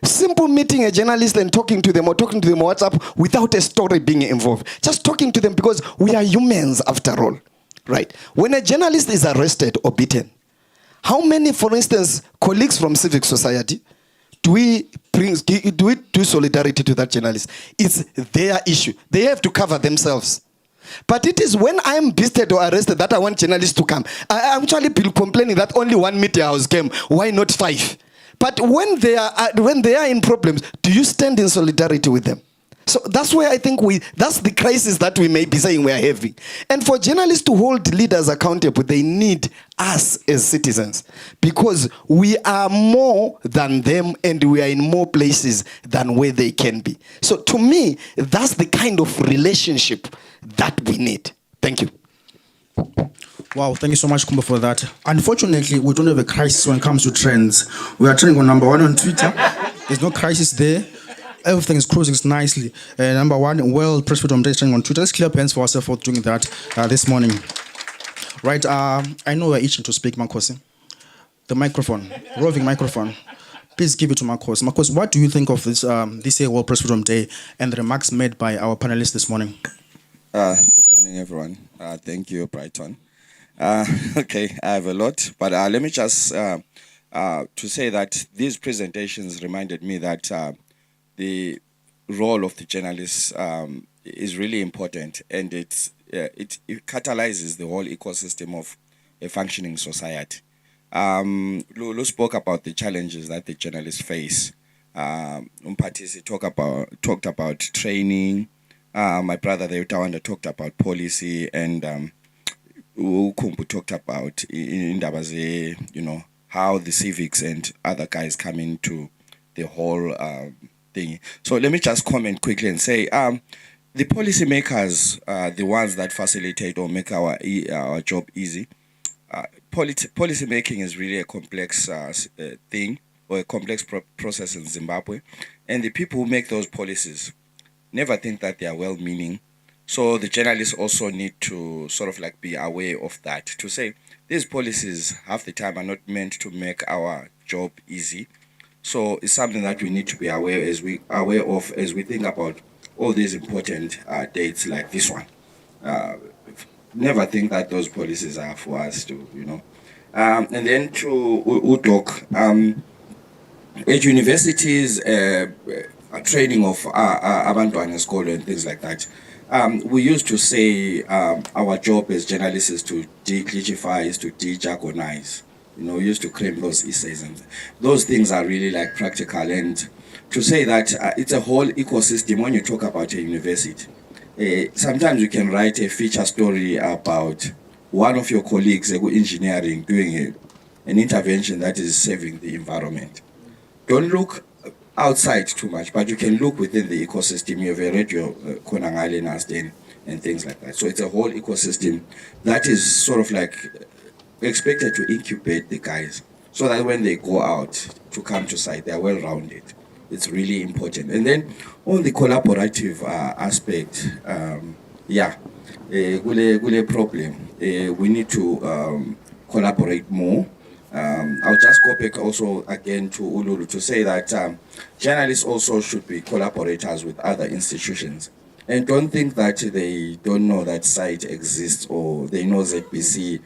Simple meeting a journalist and talking to them or talking to them on WhatsApp without a story being involved. Just talking to them because we are humans after all, right? When a journalist is arrested or beaten, how many, for instance, colleagues from civic society do we do solidarity to that journalist? It's their issue. They have to cover themselves. But it is when I am beaten or arrested that I want journalists to come. I actually been complaining that only 1 media house came. Why not 5? But when they are in problems, do you stand in solidarity with them? So that's where I think that's the crisis that we may be saying we are having. And for journalists to hold leaders accountable, they need us as citizens because we are more than them and we are in more places than where they can be. So to me, that's the kind of relationship that we need. Thank you. Wow, thank you so much, Kumba, for that. Unfortunately, we don't have a crisis when it comes to trends. We are trending on number 1 on Twitter. There's no crisis there. Everything is cruising nicely. Number 1, World Press Freedom Day trending on Twitter. Let's clear hands for ourselves for doing that this morning. Right, I know we're itching to speak, Makosi. The microphone, roving microphone. Please give it to Marcos. Marcos, what do you think of this year World Press Freedom Day and the remarks made by our panelists this morning? Good morning, everyone. Thank you, Brighton. Okay, I have a lot, but let me just to say that these presentations reminded me that the role of the journalists is really important, and it catalyzes the whole ecosystem of a functioning society. Lulu spoke about the challenges that the journalists face. Umpatisi talked about training. My brother Tawanda talked about policy, and Ukumbu talked about how the civics and other guys come into the whole thing. So let me just comment quickly and say, the policymakers are the ones that facilitate or make our job easy. Policy making is really a complex thing, or a complex process in Zimbabwe, and the people who make those policies never think that they are well-meaning. So the journalists also need to sort of like be aware of that, to say these policies half the time are not meant to make our job easy. So it's something that we need to be aware of as we think about all these important dates like this one. Never think that those policies are for us to, and then to Udok, at universities, training of abantwana esikolo and things like that. We used to say our job as journalists is to declassify, is to de-jargonize. We used to claim those essays, and those things are really like practical. And to say that it's a whole ecosystem when you talk about a university. Sometimes you can write a feature story about one of your colleagues in engineering doing an intervention that is saving the environment. Don't look outside too much, but you can look within the ecosystem. You have a radio Konangale Nasden and things like that. So it's a whole ecosystem that is sort of like expected to incubate the guys so that when they go out to come to site, they're well-rounded. It's really important. And then on the collaborative aspect, gule problem. We need to collaborate more. I'll just go back also again to Ululu to say that journalists also should be collaborators with other institutions. And don't think that they don't know that site exists or they know ZBC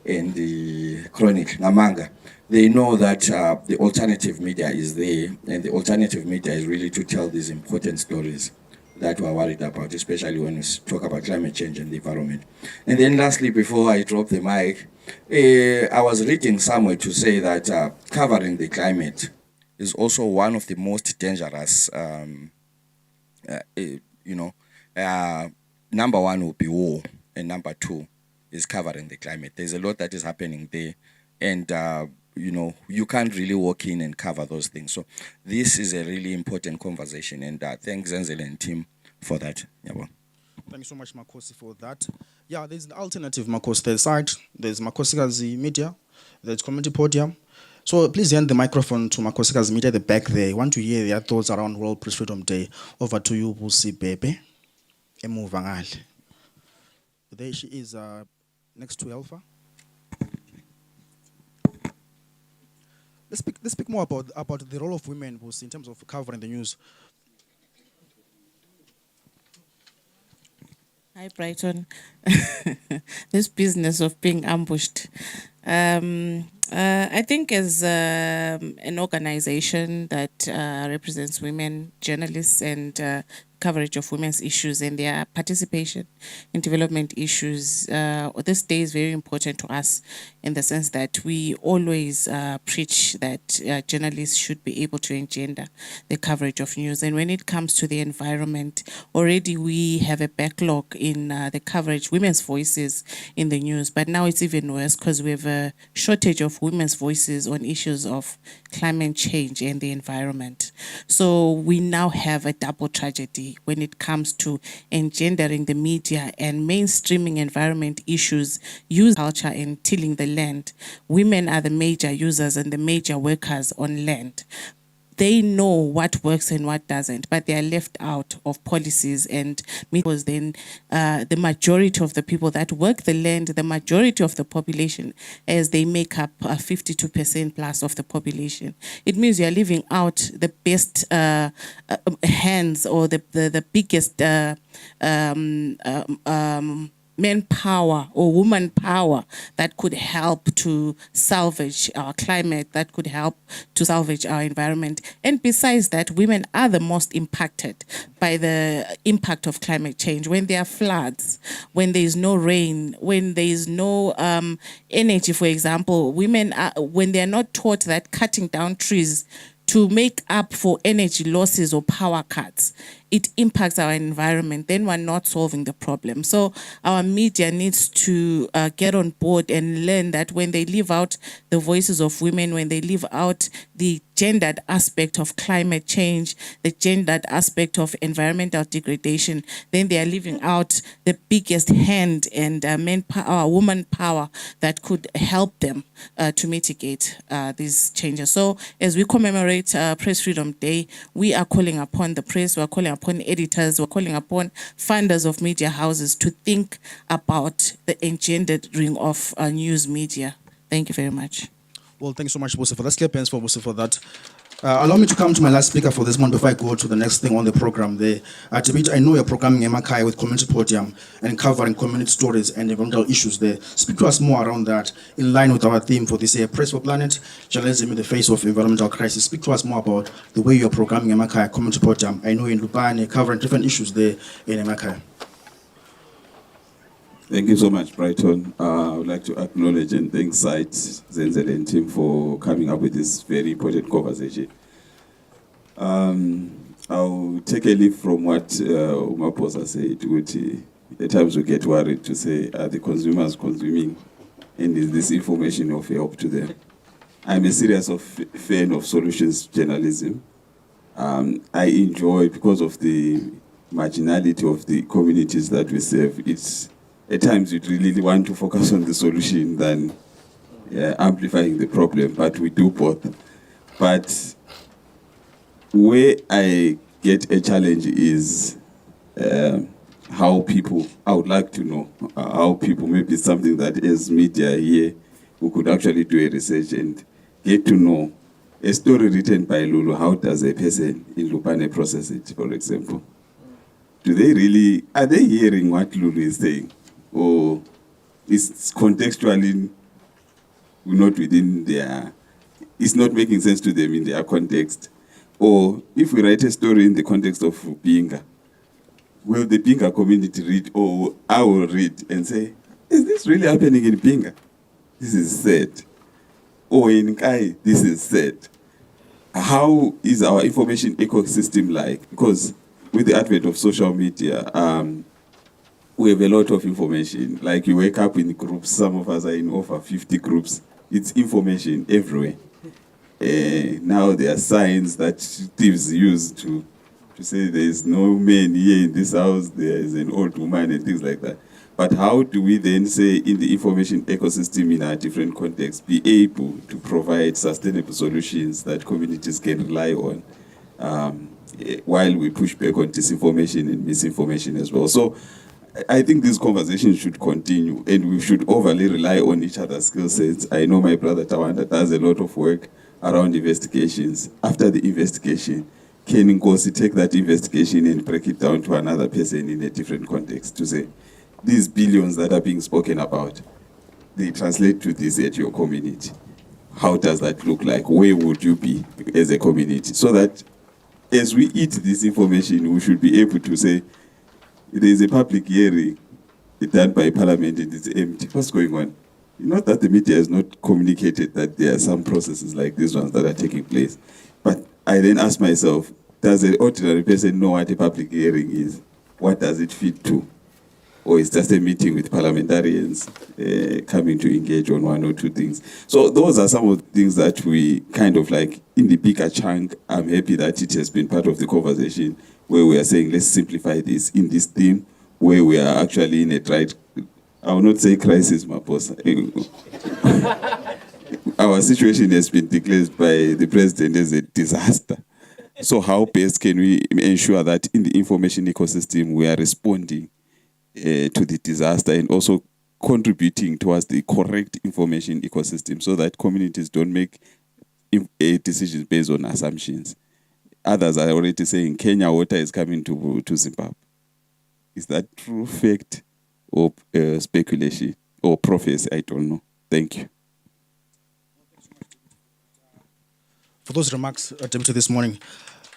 and the Chronic Namanga. They know that the alternative media is there, and the alternative media is really to tell these important stories that we're worried about, especially when we talk about climate change and the environment. And then lastly, before I drop the mic, I was reading somewhere to say that covering the climate is also one of the most dangerous, number one will be war, and number two is covering the climate. There's a lot that is happening there, and you can't really walk in and cover those things. So this is a really important conversation, and thanks Zenzele and team for that. Yeah, Thank you so much, Makosi, for that. Yeah, there's an alternative, Makosi. There's site, there's Makosika's Media, there's Community Podium. So please hand the microphone to Makosika's Media at the back there. I want to hear their thoughts around World Press Freedom Day. Over to you, Busi Bebe. There she is next to Alpha. Let's speak more about the role of women, Busi, in terms of covering the news. Hi, Brighton. This business of being ambushed. I think as an organization that represents women journalists and coverage of women's issues and their participation in development issues, this day is very important to us in the sense that we always preach that journalists should be able to engender the coverage of news. And when it comes to the environment, already we have a backlog in the coverage, women's voices in the news, but now it's even worse because we have a shortage of women's voices on issues of climate change and the environment. So we now have a double tragedy when it comes to engendering the media and mainstreaming environment issues, use culture and tilling the land. Women are the major users and the major workers on land. They know what works and what doesn't, but they are left out of policies, and because then the majority of the people that work the land, the majority of the population, as they make up 52% plus of the population, it means you are leaving out the best hands or the biggest manpower or woman power that could help to salvage our climate, that could help to salvage our environment. And besides that, women are the most impacted by the impact of climate change. When there are floods, when there is no rain, when there is no energy, for example, women are, when they are not taught that cutting down trees to make up for energy losses or power cuts it impacts our environment, then we're not solving the problem. So our media needs to get on board and learn that when they leave out the voices of women, when they leave out the gendered aspect of climate change, the gendered aspect of environmental degradation, then they are leaving out the biggest hand and manpower, woman power that could help them to mitigate these changes. So as we commemorate Press Freedom Day, we are calling upon the press, we're calling upon editors, we're calling upon funders of media houses to think about the engendering of news media. Thank you very much. Well, thank you so much, Bosa, for that. Let's clap hands for Bosa for that. Allow me to come to my last speaker for this one before I go to the next thing on the program. Tibet, I know you're programming Emakai with Community Podium and covering community stories and environmental issues there. Speak to us more around that, in line with our theme for this year, Press for Planet, Journalism in the Face of Environmental Crisis. Speak to us more about the way you're programming Emakai Community Podium. I know in Lupane, covering different issues there in Emakai. Thank you so much, Brighton. I would like to acknowledge and thank Site, Zenzel and team for coming up with this very important conversation. I'll take a leaf from what Umaposa said, which at times we get worried to say, are the consumers consuming, and is this information of help to them? I'm a serious fan of solutions journalism. I enjoy, because of the marginality of the communities that we serve, at times you'd really want to focus on the solution than amplifying the problem, but we do both. But where I get a challenge is how people, I would like to know how people, maybe something that is media here, who could actually do a research and get to know a story written by Lulu, how does a person in Lupane process it, for example? Are they hearing what Lulu is saying? Or is contextually not within it's not making sense to them in their context? Or if we write a story in the context of Pinga, will the Pinga community read, or I will read and say, is this really happening in Pinga? This is sad. Or in Kai, this is sad. How is our information ecosystem like? Because with the advent of social media, we have a lot of information. Like you wake up in groups, some of us are in over 50 groups. It's information everywhere. Now there are signs that thieves use to say there is no man here in this house, there is an old woman and things like that. But how do we then say in the information ecosystem in our different contexts be able to provide sustainable solutions that communities can rely on while we push back on disinformation and misinformation as well? So I think this conversation should continue and we should overly rely on each other's skill sets. I know my brother Tawanda does a lot of work around investigations. After the investigation, can Nkosi take that investigation and break it down to another person in a different context to say, these billions that are being spoken about, they translate to this at your community. How does that look like? Where would you be as a community? So that as we eat this information, we should be able to say, there is a public hearing done by Parliament and it's empty. What's going on? Not that the media has not communicated that there are some processes like these ones that are taking place. But I then ask myself, does an ordinary person know what a public hearing is? What does it fit to? Or it's just a meeting with parliamentarians coming to engage on one or two things. So those are some of the things that we kind of like in the bigger chunk. I'm happy that it has been part of the conversation where we are saying, let's simplify this in this theme, where we are actually in a I will not say crisis, Maposa. Our situation has been declared by the president as a disaster. So how best can we ensure that in the information ecosystem, we are responding to the disaster and also contributing towards the correct information ecosystem so that communities don't make decisions based on assumptions? Others are already saying Kenya water is coming to Zimbabwe. Is that true fact or speculation or prophecy? I don't know. Thank you. For those remarks, Deputy, this morning.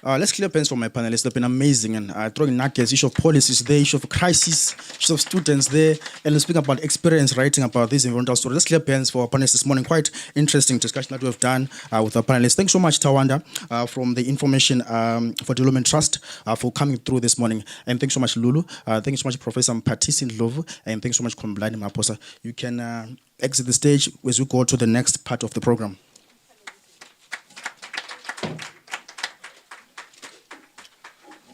Let's clear pens for my panelists. They've been amazing and throwing nuggets, issue of policies there, issue of crisis, issue of students there, and speaking about experience writing about these environmental stories. Let's clear pens for our panelists this morning. Quite interesting discussion that we've done with our panelists. Thanks so much, Tawanda, from the Information for Development Trust for coming through this morning. And thanks so much, Lulu. Thanks so much, Professor Mpatisi Ndlovu. And thanks so much, Komblani Maposa. You can exit the stage as we go to the next part of the program.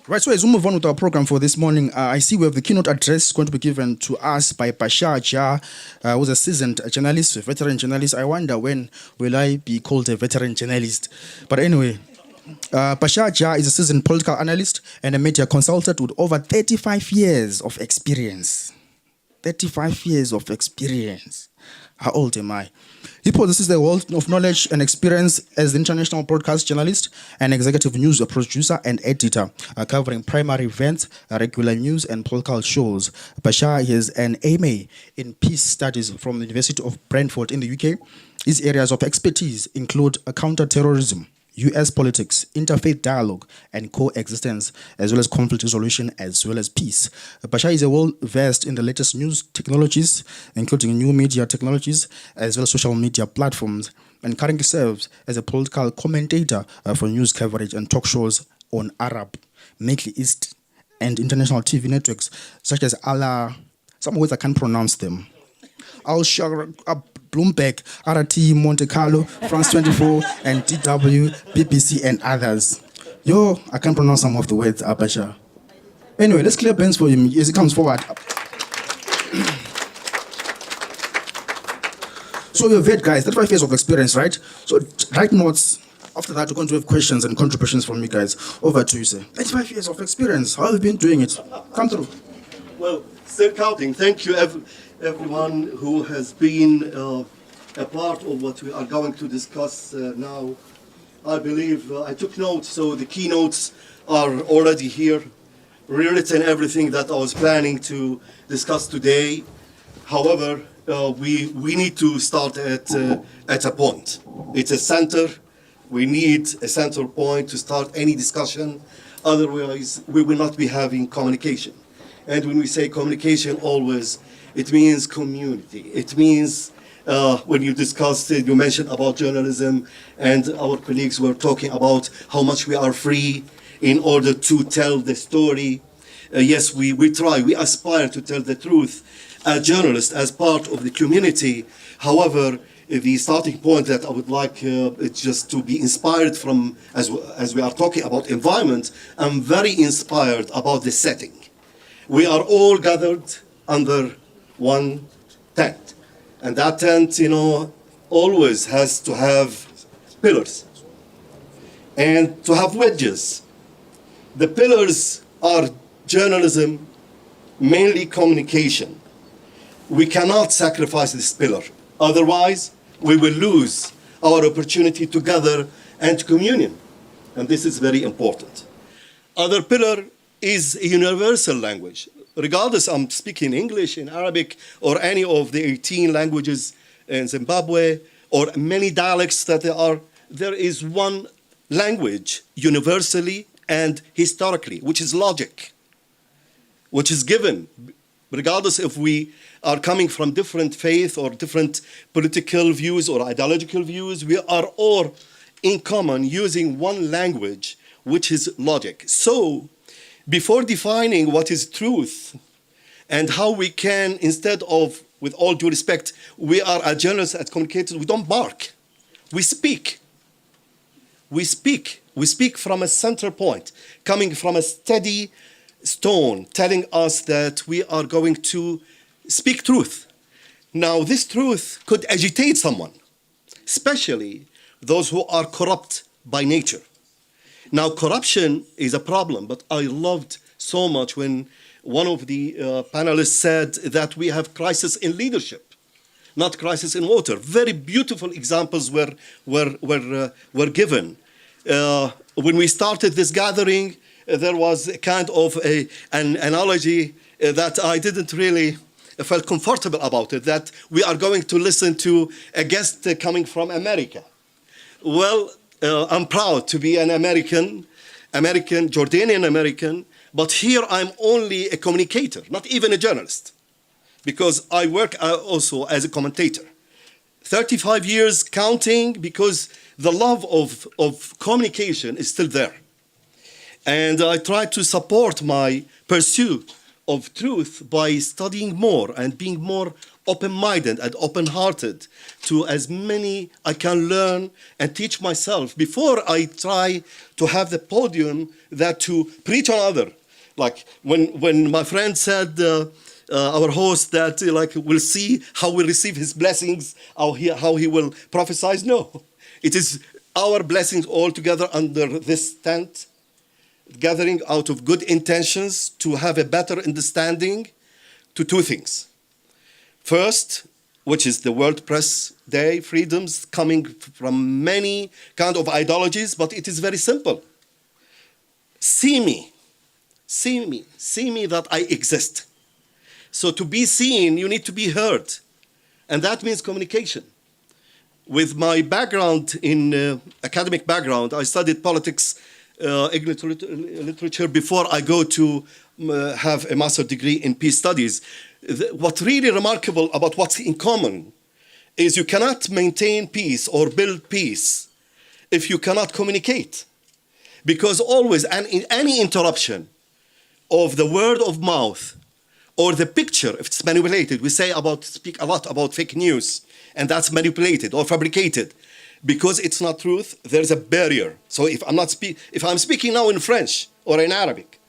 Right, so as we move on with our program for this morning, I see we have the keynote address going to be given to us by Bashar Jah, who's a seasoned journalist, a veteran journalist. I wonder when will I be called a veteran journalist? But anyway, Bashar Jah is a seasoned political analyst and a media consultant with over 35 years of experience. 35 years of experience. How old am I? He possesses the wealth of knowledge and experience as the international broadcast journalist and executive news producer and editor, covering primary events, regular news, and political shows. Bashar has an MA in Peace Studies from the University of Brentford in the UK. His areas of expertise include counter-terrorism, US politics, interfaith dialogue, and coexistence, as well as conflict resolution, as well as peace. Bashar is well-versed in the latest news technologies, including new media technologies, as well as social media platforms, and currently serves as a political commentator for news coverage and talk shows on Arab, Middle East, and international TV networks, such as some words I can't pronounce them. Bloomberg, RT, Monte Carlo, France 24, and DW, BBC, and others. I can't pronounce some of the words, Bashar. Anyway, let's clear pens for him as he comes forward. So you've had, guys, 35 years of experience, right? So write notes. After that, we're going to have questions and contributions from you guys. Over to you, sir. 35 years of experience. How have you been doing it? Come through. Well, still counting. Thank you, everyone who has been a part of what we are going to discuss now. I believe I took notes, so the keynotes are already here, rewritten everything that I was planning to discuss today. However, we need to start at a point. It's a center. We need a center point to start any discussion. Otherwise, we will not be having communication. And when we say communication, always, it means community. It means when you discussed it, you mentioned about journalism, and our colleagues were talking about how much we are free in order to tell the story. Yes, we try, we aspire to tell the truth as journalists, as part of the community. However, the starting point that I would like it's just to be inspired from, as we are talking about environment, I'm very inspired about the setting. We are all gathered under one tent. And that tent, always has to have pillars and to have wedges. The pillars are journalism, mainly communication. We cannot sacrifice this pillar. Otherwise, we will lose our opportunity to gather and communion. And this is very important. Other pillar is a universal language. Regardless, I'm speaking English, in Arabic, or any of the 18 languages in Zimbabwe, or many dialects that there is one language universally and historically, which is logic, which is given. Regardless if we are coming from different faith or different political views or ideological views, we are all in common using one language, which is logic. So, before defining what is truth and how we can, instead of, with all due respect, we are a journalists and communicators, we don't bark. We speak. We speak. We speak from a center point, coming from a steady stone, telling us that we are going to speak truth. Now, this truth could agitate someone, especially those who are corrupt by nature. Now, corruption is a problem, but I loved so much when one of the panelists said that we have crisis in leadership, not crisis in water. Very beautiful examples were given. When we started this gathering, there was a kind of an analogy that I didn't really felt comfortable about it, that we are going to listen to a guest coming from America. Well, I'm proud to be an American, American, Jordanian American, but here I'm only a communicator, not even a journalist, because I work also as a commentator. 35 years counting, because the love of communication is still there. And I try to support my pursuit of truth by studying more and being more open-minded and open-hearted to as many I can learn and teach myself before I try to have the podium that to preach on other. Like when my friend said, our host, that like we'll see how we'll receive his blessings, how he will prophesize. No, it is our blessings all together under this tent, gathering out of good intentions to have a better understanding to two things. First, which is the World Press Day, freedoms coming from many kind of ideologies, but it is very simple. See me that I exist. So to be seen, you need to be heard. And that means communication. With my background in academic background, I studied politics, English literature before I go to have a master's degree in peace studies. What's really remarkable about what's in common is you cannot maintain peace or build peace if you cannot communicate. Because always, and in any interruption of the word of mouth or the picture, if it's manipulated, we speak a lot about fake news, and that's manipulated or fabricated. Because it's not truth, there's a barrier. So if I'm speaking now in French or in Arabic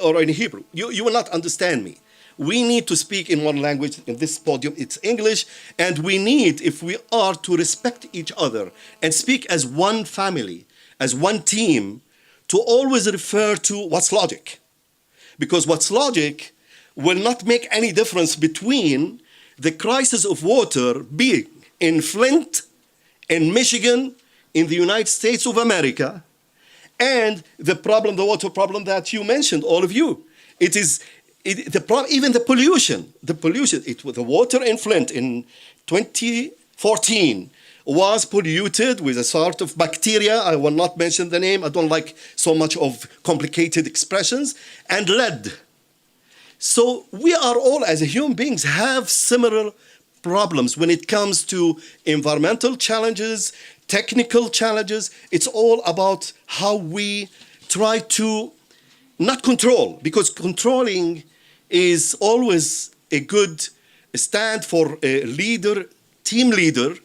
or in Hebrew, you will not understand me. We need to speak in one language. In this podium, it's English, and we need, if we are to respect each other and speak as one family, as one team, to always refer to what's logic. Because what's logic will not make any difference between the crisis of water being in Flint, in Michigan, in the United States of America, and the water problem that you mentioned, all of you. Even the pollution. The water in Flint in 2014 was polluted with a sort of bacteria. I will not mention the name. I don't like so much of complicated expressions. And lead. So we are all, as human beings, have similar problems when it comes to environmental challenges, technical challenges. It's all about how we try to not control, because controlling is always a good stand for a leader, team leader,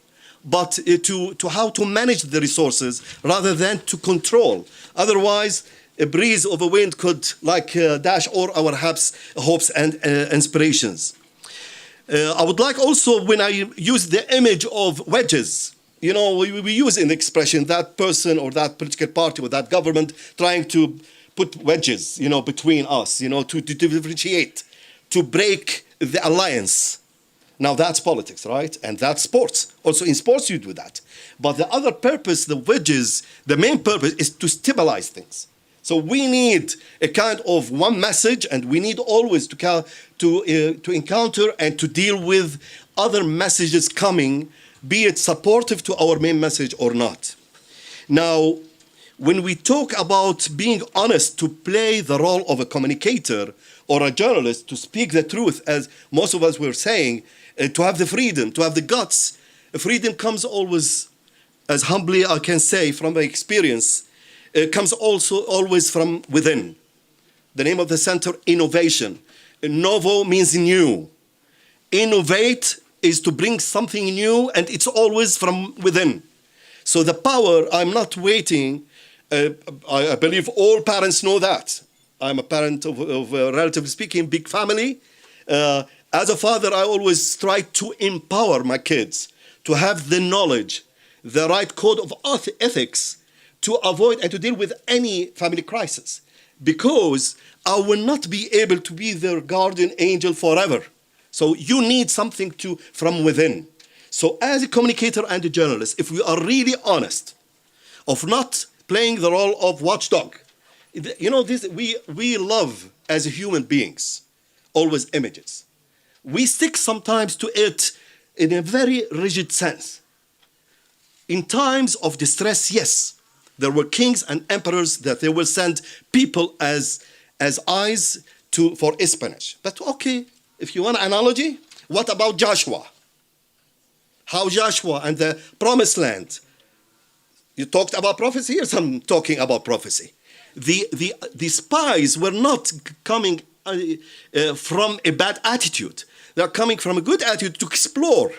but to how to manage the resources rather than to control. Otherwise, a breeze of a wind could dash all our hopes and inspirations. I would like also, when I use the image of wedges, we use in the expression that person or that political party or that government trying to put wedges, between us, to differentiate, to break the alliance. Now that's politics, right? And that's sports. Also in sports you do that. But the other purpose, the wedges, the main purpose is to stabilize things. So we need a kind of one message, and we need always to encounter and to deal with other messages coming, be it supportive to our main message or not. Now, when we talk about being honest, to play the role of a communicator or a journalist, to speak the truth, as most of us were saying, to have the freedom, to have the guts, freedom comes always, as humbly I can say from my experience, comes also always from within. The name of the center, innovation. Novo means new. Innovate is to bring something new, and it's always from within. So the power, I'm not waiting. I believe all parents know that. I'm a parent of relatively speaking, big family. As a father, I always try to empower my kids to have the knowledge, the right code of ethics to avoid and to deal with any family crisis. Because I will not be able to be their guardian angel forever. So you need something from within. So as a communicator and a journalist, if we are really honest of not playing the role of watchdog, we love as human beings always images. We stick sometimes to it in a very rigid sense. In times of distress, yes, There were kings and emperors that they will send people as eyes for espionage. But okay, if you want an analogy, what about Joshua? How Joshua and the promised land. You talked about prophecy, here's I'm talking about prophecy. The spies were not coming from a bad attitude. They're coming from a good attitude to explore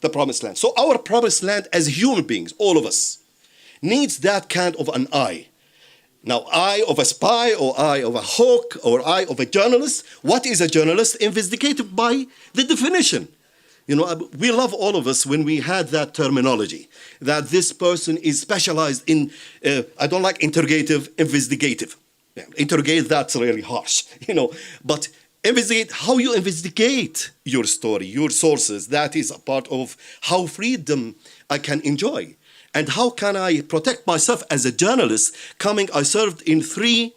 the promised land. So our promised land as human beings, all of us, needs that kind of an eye. Now, eye of a spy or eye of a hawk or eye of a journalist. What is a journalist? Investigated by the definition. You know, we love all of us when we had that terminology, that this person is specialized in, I don't like interrogative, investigative. Yeah, interrogate, that's really harsh, you know. But investigate, how you investigate your story, your sources, that is a part of how freedom I can enjoy. And how can I protect myself as a journalist? I served in 3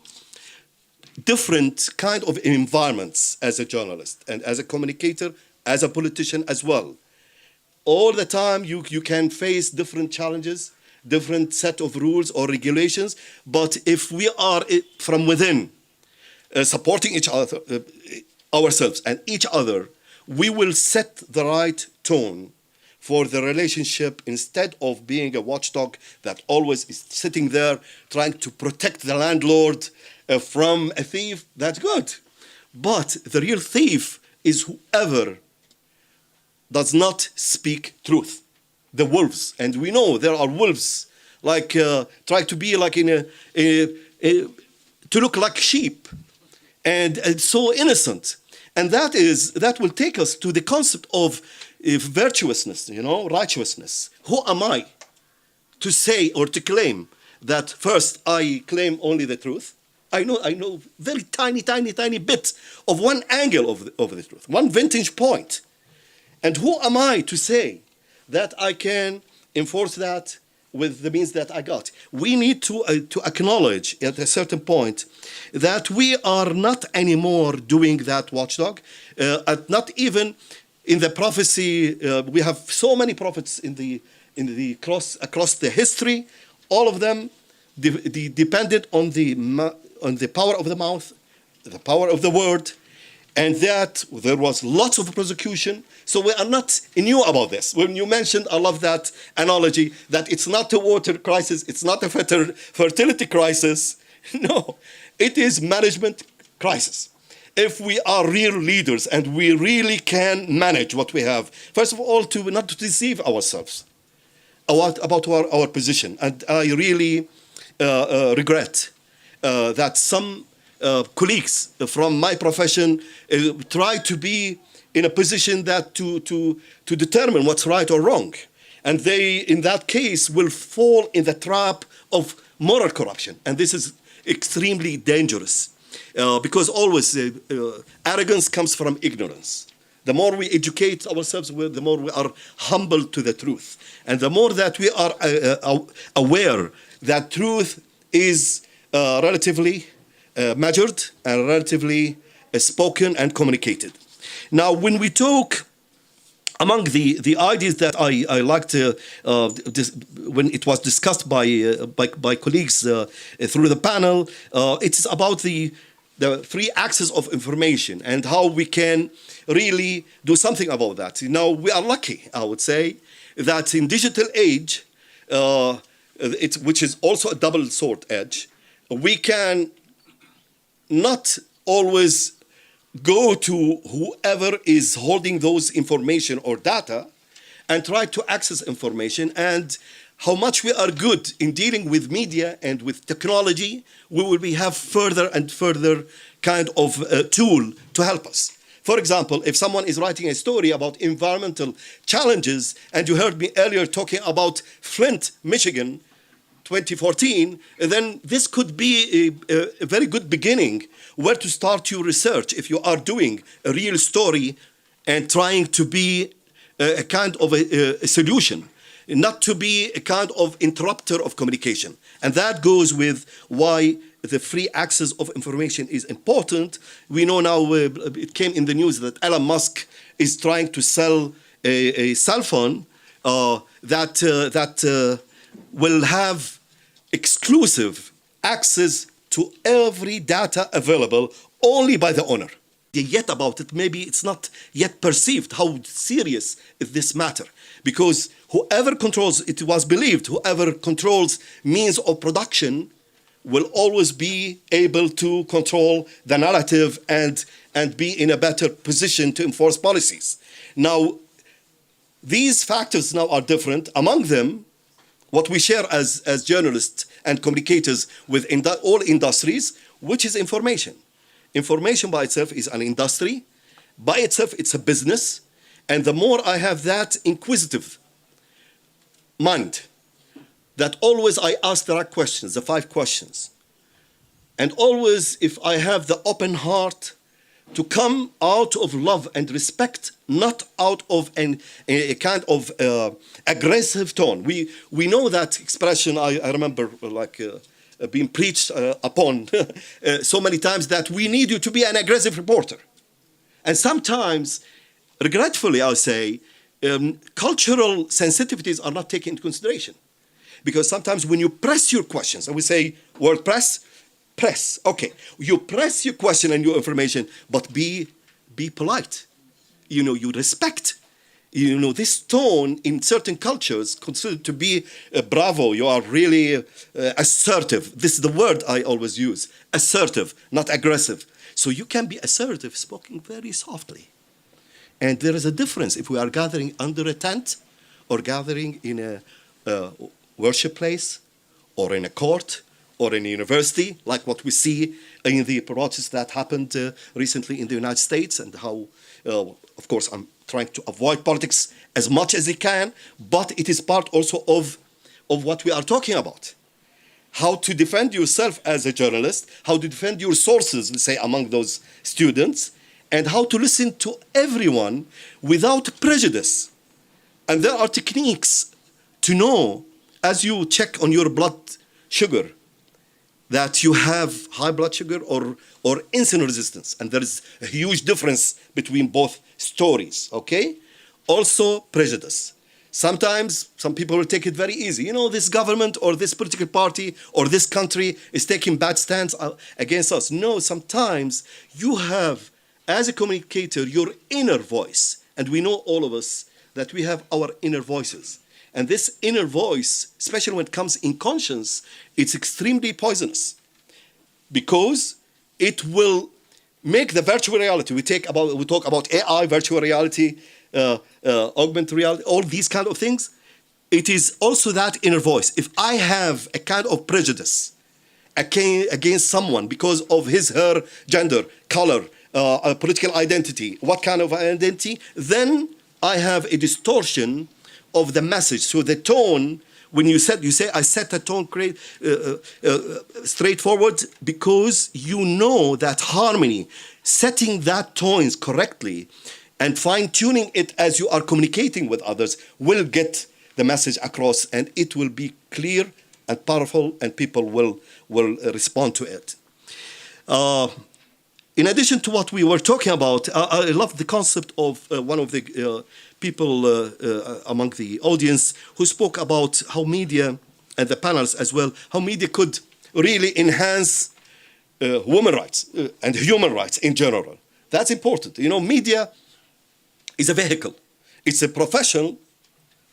different kind of environments as a journalist and as a communicator, as a politician as well. All the time you can face different challenges, different set of rules or regulations, but if we are from within supporting each other, ourselves and each other, we will set the right tone for the relationship instead of being a watchdog that always is sitting there trying to protect the landlord from a thief. That's good. But the real thief is whoever does not speak truth. The wolves. And we know there are wolves like try to be like to look like sheep and so innocent. And that will take us to the concept of virtuousness, you know, righteousness. Who am I to say or to claim that first I claim only the truth? I know very tiny bit of one angle of the truth, one vantage point. And who am I to say that I can enforce that with the means that I got? We need to acknowledge at a certain point that we are not anymore doing that watchdog, not even in the prophecy. We have so many prophets across the history, all of them dependent on the power of the mouth, the power of the word, and that there was lots of persecution. So we are not new about this. When you mentioned, I love that analogy, that it's not a water crisis, it's not a fertility crisis. No, it is management crisis. If we are real leaders and we really can manage what we have, first of all, not to deceive ourselves about our position. And I really regret that some colleagues from my profession try to be in a position that to determine what's right or wrong. And they, in that case, will fall in the trap of moral corruption. And this is extremely dangerous because always arrogance comes from ignorance. The more we educate ourselves, the more we are humble to the truth. And the more that we are aware that truth is relatively measured and relatively spoken and communicated. Now, when we talk, among the ideas that I liked when it was discussed by colleagues through the panel, it's about the free access of information and how we can really do something about that. Now, we are lucky, I would say, that in digital age, which is also a double-sword edge, we can not always go to whoever is holding those information or data and try to access information. And how much we are good in dealing with media and with technology, we will have further and further kind of tool to help us. For example, if someone is writing a story about environmental challenges, and you heard me earlier talking about Flint, Michigan, 2014, then this could be a very good beginning where to start your research if you are doing a real story and trying to be a kind of a solution, not to be a kind of interrupter of communication. And that goes with why the free access of information is important. We know now, it came in the news that Elon Musk is trying to sell a cell phone that will have exclusive access to every data available only by the owner. Yet about it, maybe it's not yet perceived how serious is this matter, because whoever controls, it was believed, whoever controls means of production will always be able to control the narrative and be in a better position to enforce policies. Now, these factors now are different. Among them, what we share as journalists and communicators with all industries, which is information. Information by itself is an industry. By itself, it's a business. And the more I have that inquisitive mind, that always I ask the right questions, the 5 questions. And always, if I have the open heart to come out of love and respect, not out of a kind of aggressive tone. We know that expression, I remember being preached upon so many times, that we need you to be an aggressive reporter. And sometimes, regretfully, I'll say, cultural sensitivities are not taken into consideration. Because sometimes when you press your questions, and we say, word press, okay. You press your question and your information, but be polite. You respect. This tone in certain cultures considered to be bravo. You are really assertive. This is the word I always use. Assertive, not aggressive. So you can be assertive, speaking very softly. And there is a difference if we are gathering under a tent or gathering in a worship place or in a court or in a university, like what we see in the protests that happened recently in the United States, and how, of course, I'm trying to avoid politics as much as I can, but it is part also of what we are talking about. How to defend yourself as a journalist, how to defend your sources, let's say, among those students, and how to listen to everyone without prejudice. And there are techniques to know, as you check on your blood sugar, that you have high blood sugar or insulin resistance. And there is a huge difference between both stories, okay? Also, prejudice. Sometimes some people will take it very easy. This government or this political party or this country is taking bad stance against us. No, sometimes you have, as a communicator, your inner voice. And we know, all of us, that we have our inner voices. And this inner voice, especially when it comes in conscience, it's extremely poisonous, because it will make the virtual reality. We talk about AI, virtual reality, augmented reality, all these kind of things. It is also that inner voice. If I have a kind of prejudice against someone because of his, her gender, color, political identity, what kind of identity, then I have a distortion of the message. So the tone, when you say I set the tone straightforward, because you know that harmony, setting that tones correctly and fine-tuning it as you are communicating with others will get the message across, and it will be clear and powerful, and people will respond to it. In addition to what we were talking about, I love the concept of one of the people among the audience who spoke about how media, and the panels as well, how media could really enhance women's rights and human rights in general. That's important. Media is a vehicle. It's a profession,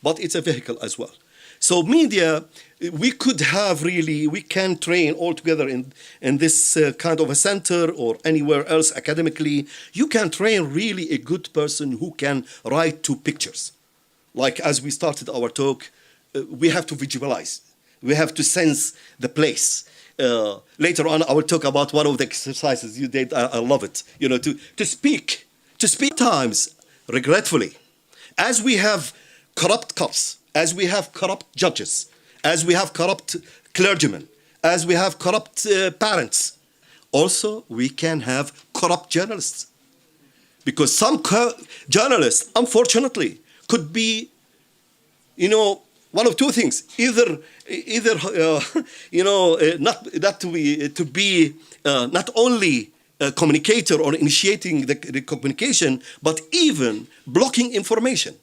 but it's a vehicle as well. So media, we can train all together in this kind of a center or anywhere else academically. You can train really a good person who can write 2 pictures. Like as we started our talk, we have to visualize. We have to sense the place. Later on, I will talk about one of the exercises you did. I love it. To speak times, regretfully, as we have corrupt cops, as we have corrupt judges, as we have corrupt clergymen, as we have corrupt parents, also we can have corrupt journalists. Because some journalists, unfortunately, could be, one of 2 things: either not only a communicator or initiating the communication, but even blocking information.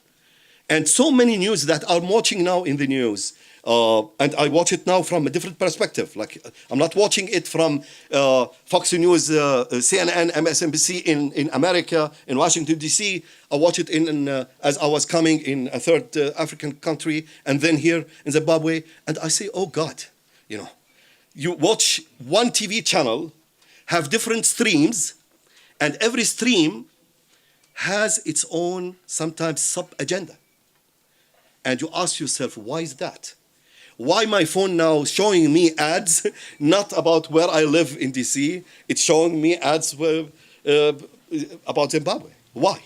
And so many news that I'm watching now in the news, and I watch it now from a different perspective. Like, I'm not watching it from Fox News, CNN, MSNBC in America, in Washington, D.C. I watch it as I was coming in a third African country, and then here in Zimbabwe, and I say, oh God, you know, you watch one TV channel, have different streams, and every stream has its own, sometimes, sub-agenda. And you ask yourself, why is that? Why my phone now showing me ads, not about where I live in DC, it's showing me ads about Zimbabwe. Why?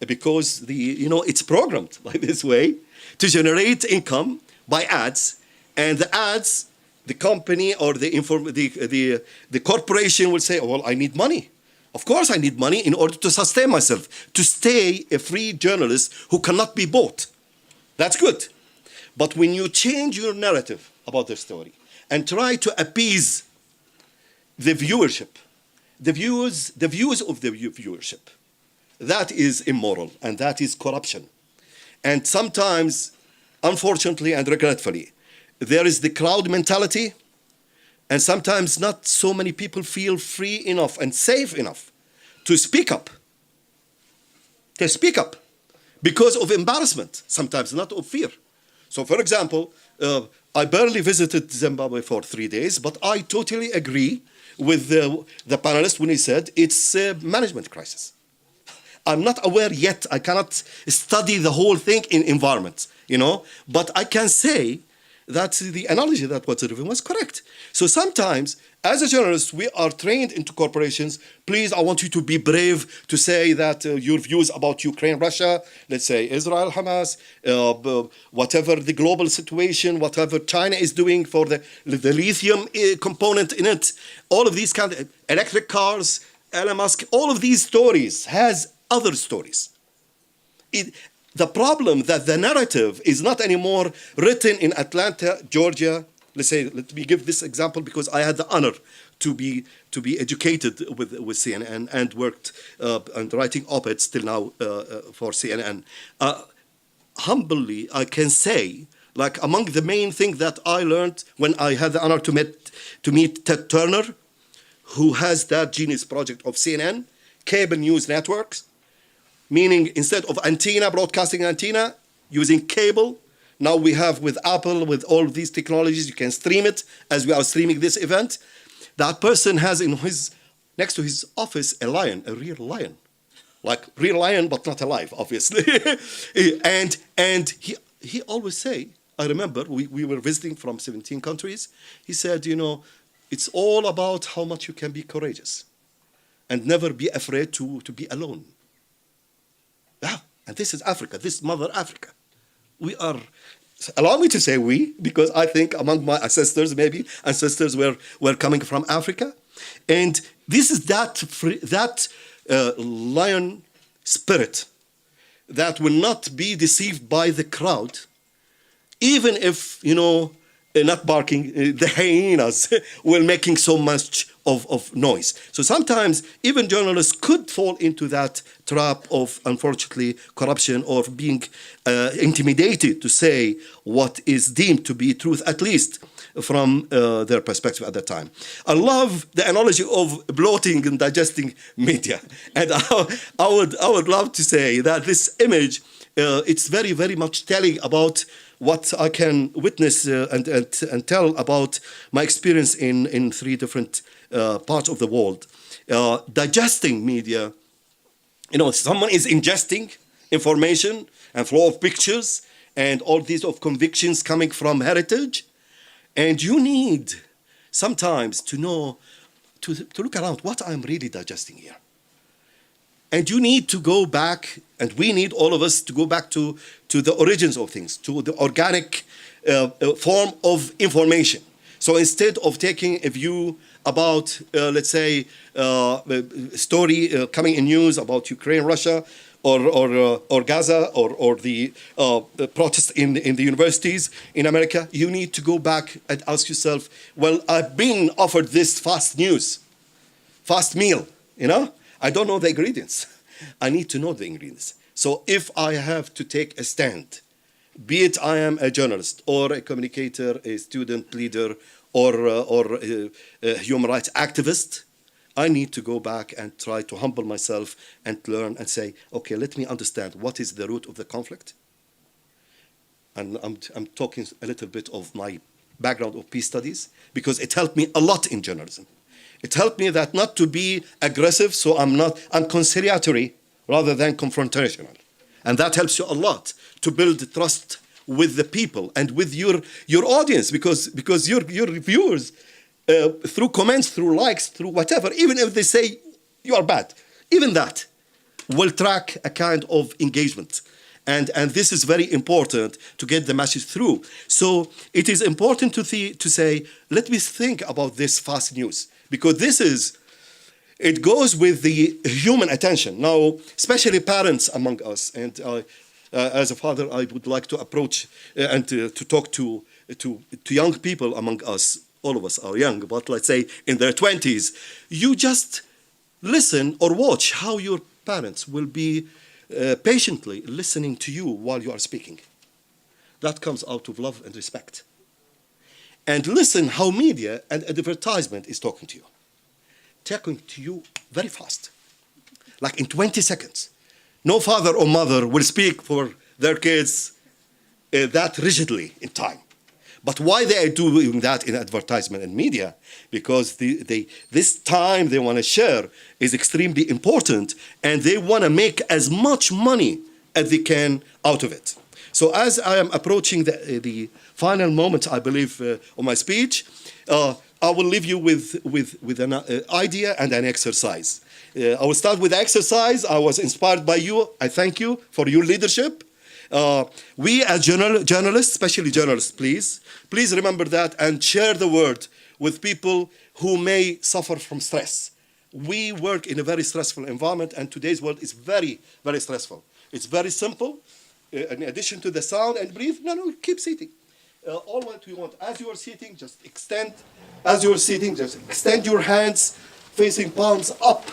Because it's programmed like this way to generate income by ads, and the ads, the company or the corporation will say, oh, well, I need money. Of course I need money in order to sustain myself, to stay a free journalist who cannot be bought. That's good. But when you change your narrative about the story and try to appease the viewership, the views of the viewership, that is immoral and that is corruption. And sometimes, unfortunately and regretfully, there is the crowd mentality, and sometimes not so many people feel free enough and safe enough to speak up. To speak up because of embarrassment, sometimes not of fear. So, for example, I barely visited Zimbabwe for 3 days, but I totally agree with the panelist when he said it's a management crisis. I'm not aware yet, I cannot study the whole thing in environment, but I can say that the analogy that was given was correct. So sometimes, as a journalist, we are trained into corporations. Please, I want you to be brave to say that your views about Ukraine, Russia, let's say Israel, Hamas, whatever the global situation, whatever China is doing for the lithium component in it, all of these kind of electric cars, Elon Musk, all of these stories has other stories. The problem that the narrative is not anymore written in Atlanta, Georgia. Let me give this example because I had the honor to be educated with CNN and worked and writing op-eds till now for CNN. Humbly, I can say, like among the main things that I learned when I had the honor to meet Ted Turner, who has that genius project of CNN, cable news networks, meaning instead of broadcasting antenna, using cable. Now we have with Apple, with all of these technologies, you can stream it as we are streaming this event. That person has next to his office a lion, a real lion. Like real lion, but not alive, obviously. and he always say, I remember we were visiting from 17 countries. He said, it's all about how much you can be courageous and never be afraid to be alone. Yeah, and this is Africa, this Mother Africa. We are, allow me to say we, because I think among my ancestors, maybe ancestors were coming from Africa. And this is that lion spirit that will not be deceived by the crowd, even if, not barking, the hyenas were making so much of noise. So sometimes even journalists could fall into that trap of, unfortunately, corruption or being intimidated to say what is deemed to be truth, at least from their perspective at the time. I love the analogy of bloating and digesting media. And I would love to say that this image, it's very, very much telling about what I can witness and tell about my experience in 3 different parts of the world. Digesting media, someone is ingesting information and flow of pictures and all these of convictions coming from heritage. And you need sometimes to know, to look around what I'm really digesting here. And you need to go back, and we need all of us to go back to the origins of things, to the organic form of information. So instead of taking a view about, let's say, a story coming in news about Ukraine, Russia, or Gaza, or the protests in the universities in America, you need to go back and ask yourself, well, I've been offered this fast meal, I don't know the ingredients. I need to know the ingredients. So if I have to take a stand, be it I am a journalist or a communicator, a student leader, or a human rights activist, I need to go back and try to humble myself and learn and say, okay, let me understand what is the root of the conflict. And I'm talking a little bit of my background of peace studies, because it helped me a lot in journalism. It helped me that not to be aggressive, so I'm conciliatory rather than confrontational. And that helps you a lot to build trust with the people and with your audience, because your viewers, through comments, through likes, through whatever, even if they say you are bad, even that will track a kind of engagement. And this is very important to get the message through. So it is important to say, let me think about this fast news, because it goes with the human attention. Now, especially parents among us, and as a father, I would like to approach and to talk to young people among us. All of us are young, but let's say in their 20s. You just listen or watch how your parents will be patiently listening to you while you are speaking. That comes out of love and respect. And listen how media and advertisement is talking to you very fast, like in 20 seconds. No father or mother will speak for their kids that rigidly in time. But why they are doing that in advertisement and media? Because this time they want to share is extremely important, and they want to make as much money as they can out of it. So as I am approaching the final moment, I believe, of my speech, I will leave you with an idea and an exercise. I will start with the exercise. I was inspired by you. I thank you for your leadership. We as journalists, especially journalists, please remember that and share the word with people who may suffer from stress. We work in a very stressful environment, and today's world is very, very stressful. It's very simple. In addition to the sound and breathe, keep sitting. All what we want, as you are sitting, just extend. As you are sitting, just extend your hands, facing palms up,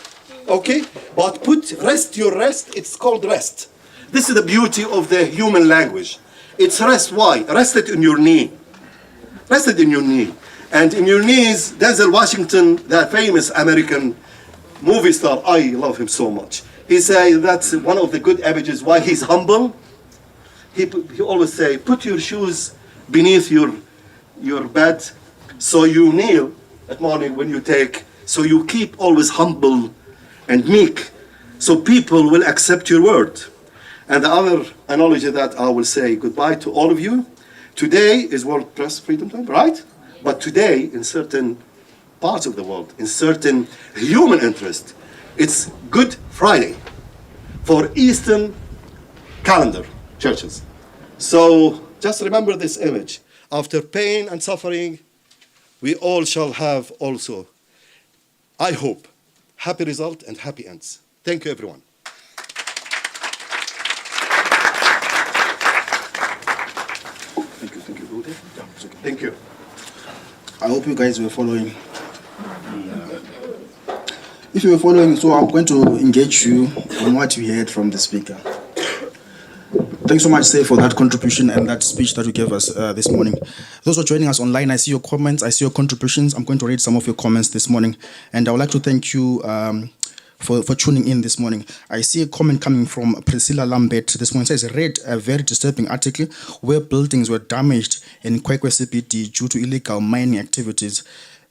okay? But rest your rest, it's called rest. This is the beauty of the human language. It's rest. Why? Rest it in your knee. Rest it in your knee. And in your knees, Denzel Washington, that famous American movie star, I love him so much. He says that's one of the good images why he's humble. He always say, put your shoes beneath your bed, so you kneel at morning when you take, so you keep always humble and meek, so people will accept your word. And the other analogy that I will say goodbye to all of you. Today is World Press Freedom Day, right? But today, in certain parts of the world, in certain human interest, it's Good Friday for Eastern calendar churches. So just remember this image. After pain and suffering, we all shall have also, I hope, happy result and happy ends. Thank you, everyone. Thank you. I hope you guys were following. If you were following, so I'm going to engage you on what you heard from the speaker. Thanks so much, Say, for that contribution and that speech that you gave us this morning. Those who are joining us online, I see your comments, I see your contributions. I'm going to read some of your comments this morning. And I would like to thank you for tuning in this morning. I see a comment coming from Priscilla Lambert this morning. It says, read a very disturbing article where buildings were damaged in Kwekwe CBD due to illegal mining activities.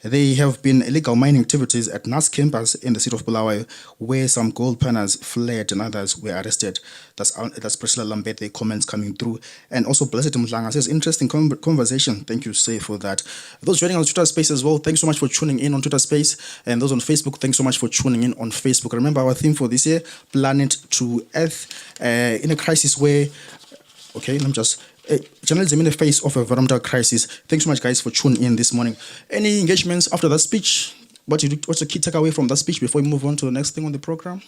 There have been illegal mining activities at NAS campus in the city of Bulawayo, where some gold panels fled and others were arrested. That's Priscilla Lambert, the comments coming through. And also Blessed Mlanga says, interesting conversation. Thank you, Say, for that. Those joining on Twitter Space as well, thanks so much for tuning in on Twitter Space. And those on Facebook, thanks so much for tuning in on Facebook. Remember our theme for this year, Planet to Earth, in a crisis where, okay, let me just... journalism in the face of a environmental crisis. Thanks so much, guys, for tuning in this morning. Any engagements after that speech? What's the key takeaway from that speech before we move on to the next thing on the program?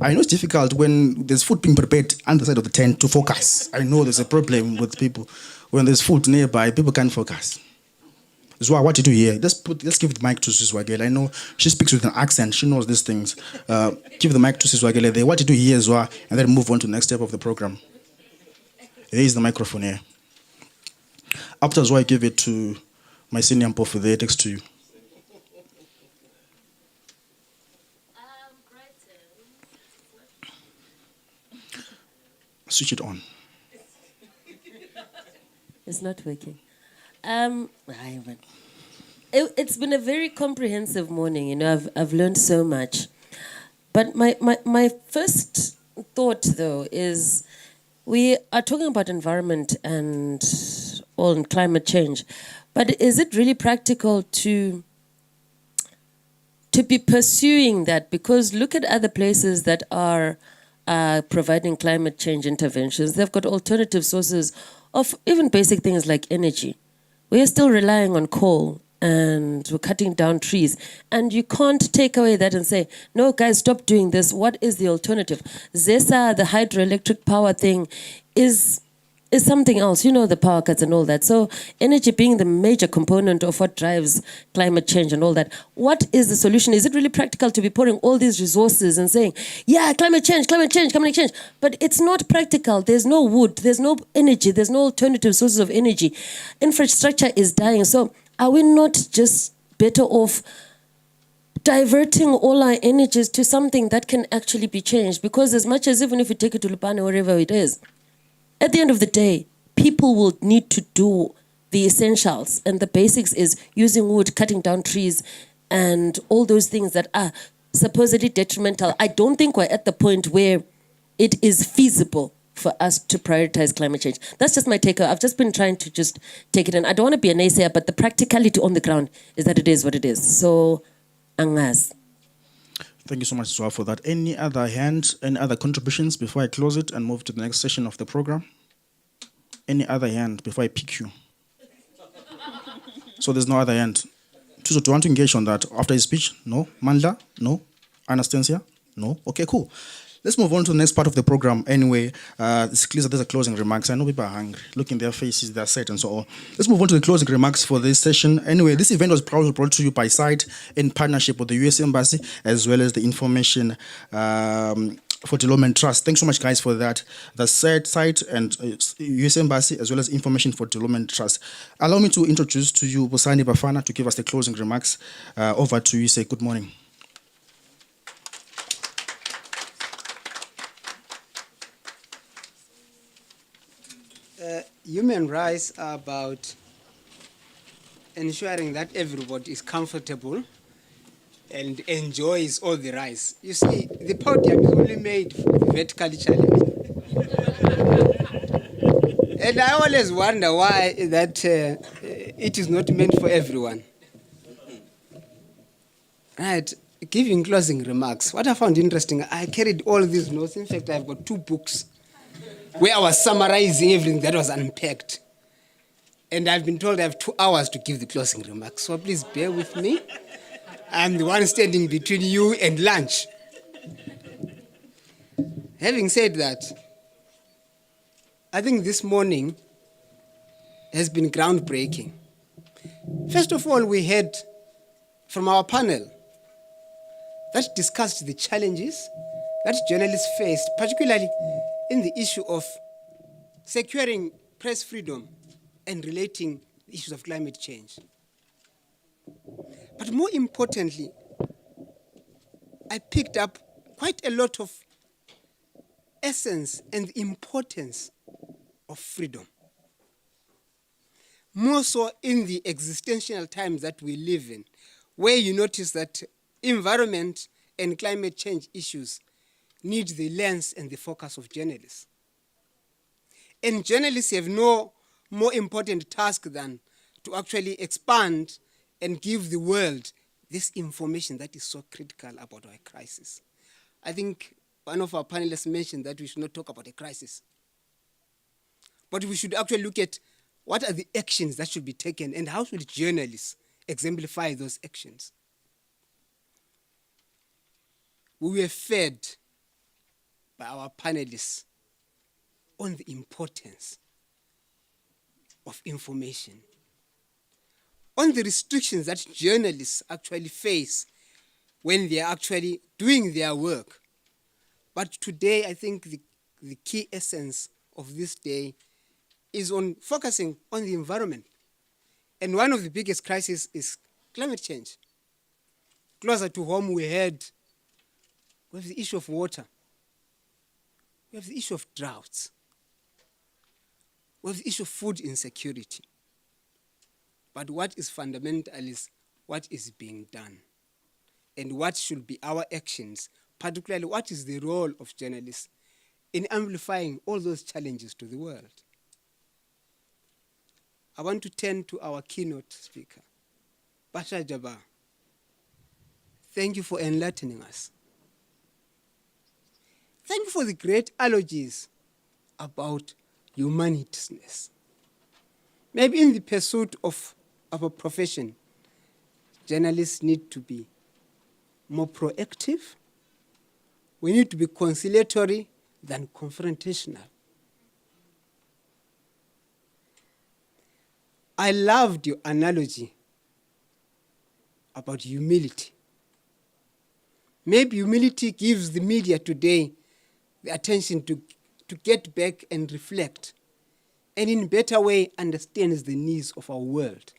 I know it's difficult when there's food being prepared on the side of the tent to focus. I know there's a problem with people. When there's food nearby, people can't focus. Zwa, what did you hear? Let's give the mic to Siswagele. I know she speaks with an accent. She knows these things. Give the mic to Siswagele there. What did you hear, Zwa? And then move on to the next step of the program. There is the microphone here. After Zwa, I give it to my senior Mpofu there next to you. Switch it on. It's not working. It's been a very comprehensive morning. You know, I've learned so much. But my first thought, though, is we are talking about environment and climate change. But is it really practical to be pursuing that? Because look at other places that are providing climate change interventions. They've got alternative sources of even basic things like energy. We are still relying on coal and we're cutting down trees. And you can't take away that and say, no, guys, stop doing this. What is the alternative? ZESA, the hydroelectric power thing, is something else. You know, the power cuts and all that. So energy being the major component of what drives climate change and all that. What is the solution? Is it really practical to be pouring all these resources and saying, yeah, climate change. But it's not practical. There's no wood. There's no energy. There's no alternative sources of energy. Infrastructure is dying. So are we not just better off diverting all our energies to something that can actually be changed? Because as much as even if we take it to Lupane or wherever it is, at the end of the day, people will need to do the essentials. And the basics is using wood, cutting down trees, and all those things that are supposedly detrimental. I don't think we're at the point where it is feasible for us to prioritize climate change. That's just my take. I've just been trying to just take it in. I don't want to be a naysayer, but the practicality on the ground is that it is what it is. So, angas. Thank you so much, Zwa, for that. Any other contributions before I close it and move to the next session of the program? Any other hand before I pick you? So there's no other hand. So do you want to engage on that after his speech? No? Mandla? No? Anastasia? No? Okay, cool. Let's move on to the next part of the program. Anyway, it's clear that there's a closing remarks. I know people are hungry. Look in their faces, they're set and so on. Let's move on to the closing remarks for this session. Anyway, this event was proudly brought to you by SITE in partnership with the US Embassy as well as the Information for Development Trust. Thanks so much, guys, for that. The SITE and US Embassy as well as Information for Development Trust. Allow me to introduce to you Busani Bafana to give us the closing remarks. Over to you. Say good morning. Human rights are about ensuring that everybody is comfortable and enjoys all the rights. You see, the podium is only made for the vertically challenged. And I always wonder why that it is not meant for everyone. Right, giving closing remarks. What I found interesting, I carried all these notes. In fact, I've got 2 books where I was summarizing everything that was unpacked. And I've been told I have 2 hours to give the closing remarks. So please bear with me. I'm the one standing between you and lunch. Having said that, I think this morning has been groundbreaking. First of all, we heard from our panel that discussed the challenges that journalists faced, particularly in the issue of securing press freedom and relating the issues of climate change. But more importantly, I picked up quite a lot of essence and the importance of freedom. More so in the existential times that we live in, where you notice that environment and climate change issues need the lens and the focus of journalists. And journalists have no more important task than to actually expand and give the world this information that is so critical about our crisis. I think one of our panelists mentioned that we should not talk about a crisis, but we should actually look at what are the actions that should be taken and how should journalists exemplify those actions. We were fed by our panelists on the importance of information, on the restrictions that journalists actually face when they are actually doing their work. But today, I think the key essence of this day is on focusing on the environment. And one of the biggest crises is climate change. Closer to home, we have the issue of water. We have the issue of droughts. We have the issue of food insecurity. But what is fundamental is what is being done and what should be our actions, particularly what is the role of journalists in amplifying all those challenges to the world. I want to turn to our keynote speaker, Basha Jabbar. Thank you for enlightening us. Thank you for the great elogies about humanityness. Maybe in the pursuit of our profession, journalists need to be more proactive. We need to be conciliatory than confrontational. I loved your analogy about humility. Maybe humility gives the media today the attention to get back and reflect, and in a better way understands the needs of our world.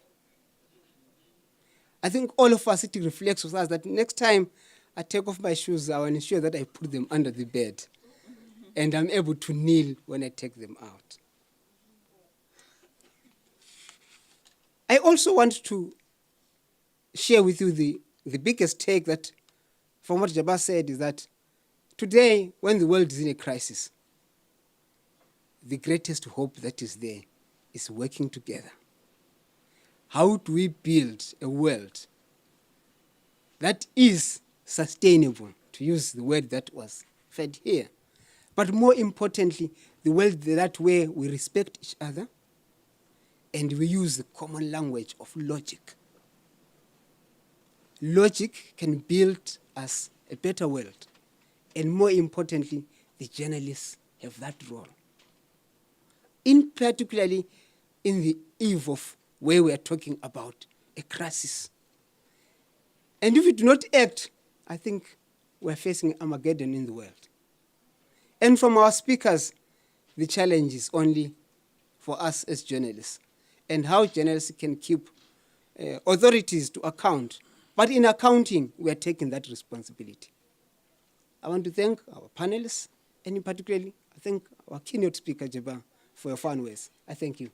I think all of us, it reflects with us that next time I take off my shoes, I will ensure that I put them under the bed and I'm able to kneel when I take them out. I also want to share with you the biggest take that from what Jabbar said is that today, when the world is in a crisis, the greatest hope that is there is working together. How do we build a world that is sustainable, to use the word that was fed here, but more importantly, the world that way we respect each other and we use the common language of logic. Logic can build us a better world, and more importantly, the journalists have that role. In particularly in the eve of where we are talking about a crisis. And if we do not act, I think we're facing Armageddon in the world. And from our speakers, the challenge is only for us as journalists and how journalists can keep authorities to account. But in accounting, we are taking that responsibility. I want to thank our panelists, and in particularly, I thank our keynote speaker, Jabbar, for your fine words. I thank you.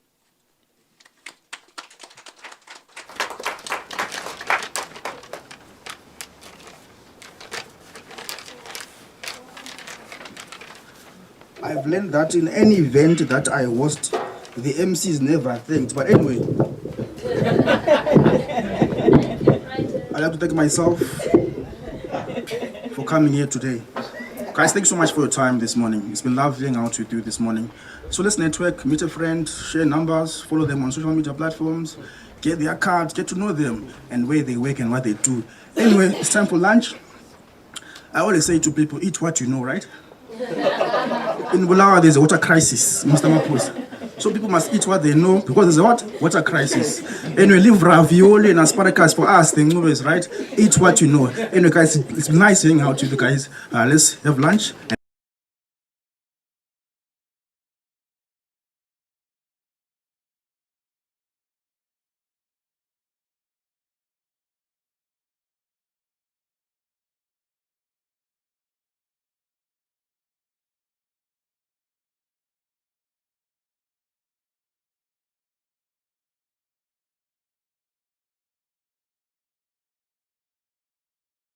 I've learned that in any event that I host, the MCs never thanked. But anyway, I'd like to thank myself for coming here today. Guys, thanks so much for your time this morning. It's been lovely hanging out with you this morning. So let's network, meet a friend, share numbers, follow them on social media platforms, get their cards, get to know them and where they work and what they do. Anyway, it's time for lunch. I always say to people, eat what you know, right? In Bulawayo, there's a water crisis, Mr. Mapus. So people must eat what they know because there's a what? Water crisis. Anyway, leave ravioli and asparagus for us, the movies, right? Eat what you know. Anyway, guys, it's been nice hanging out with you guys. Let's have lunch and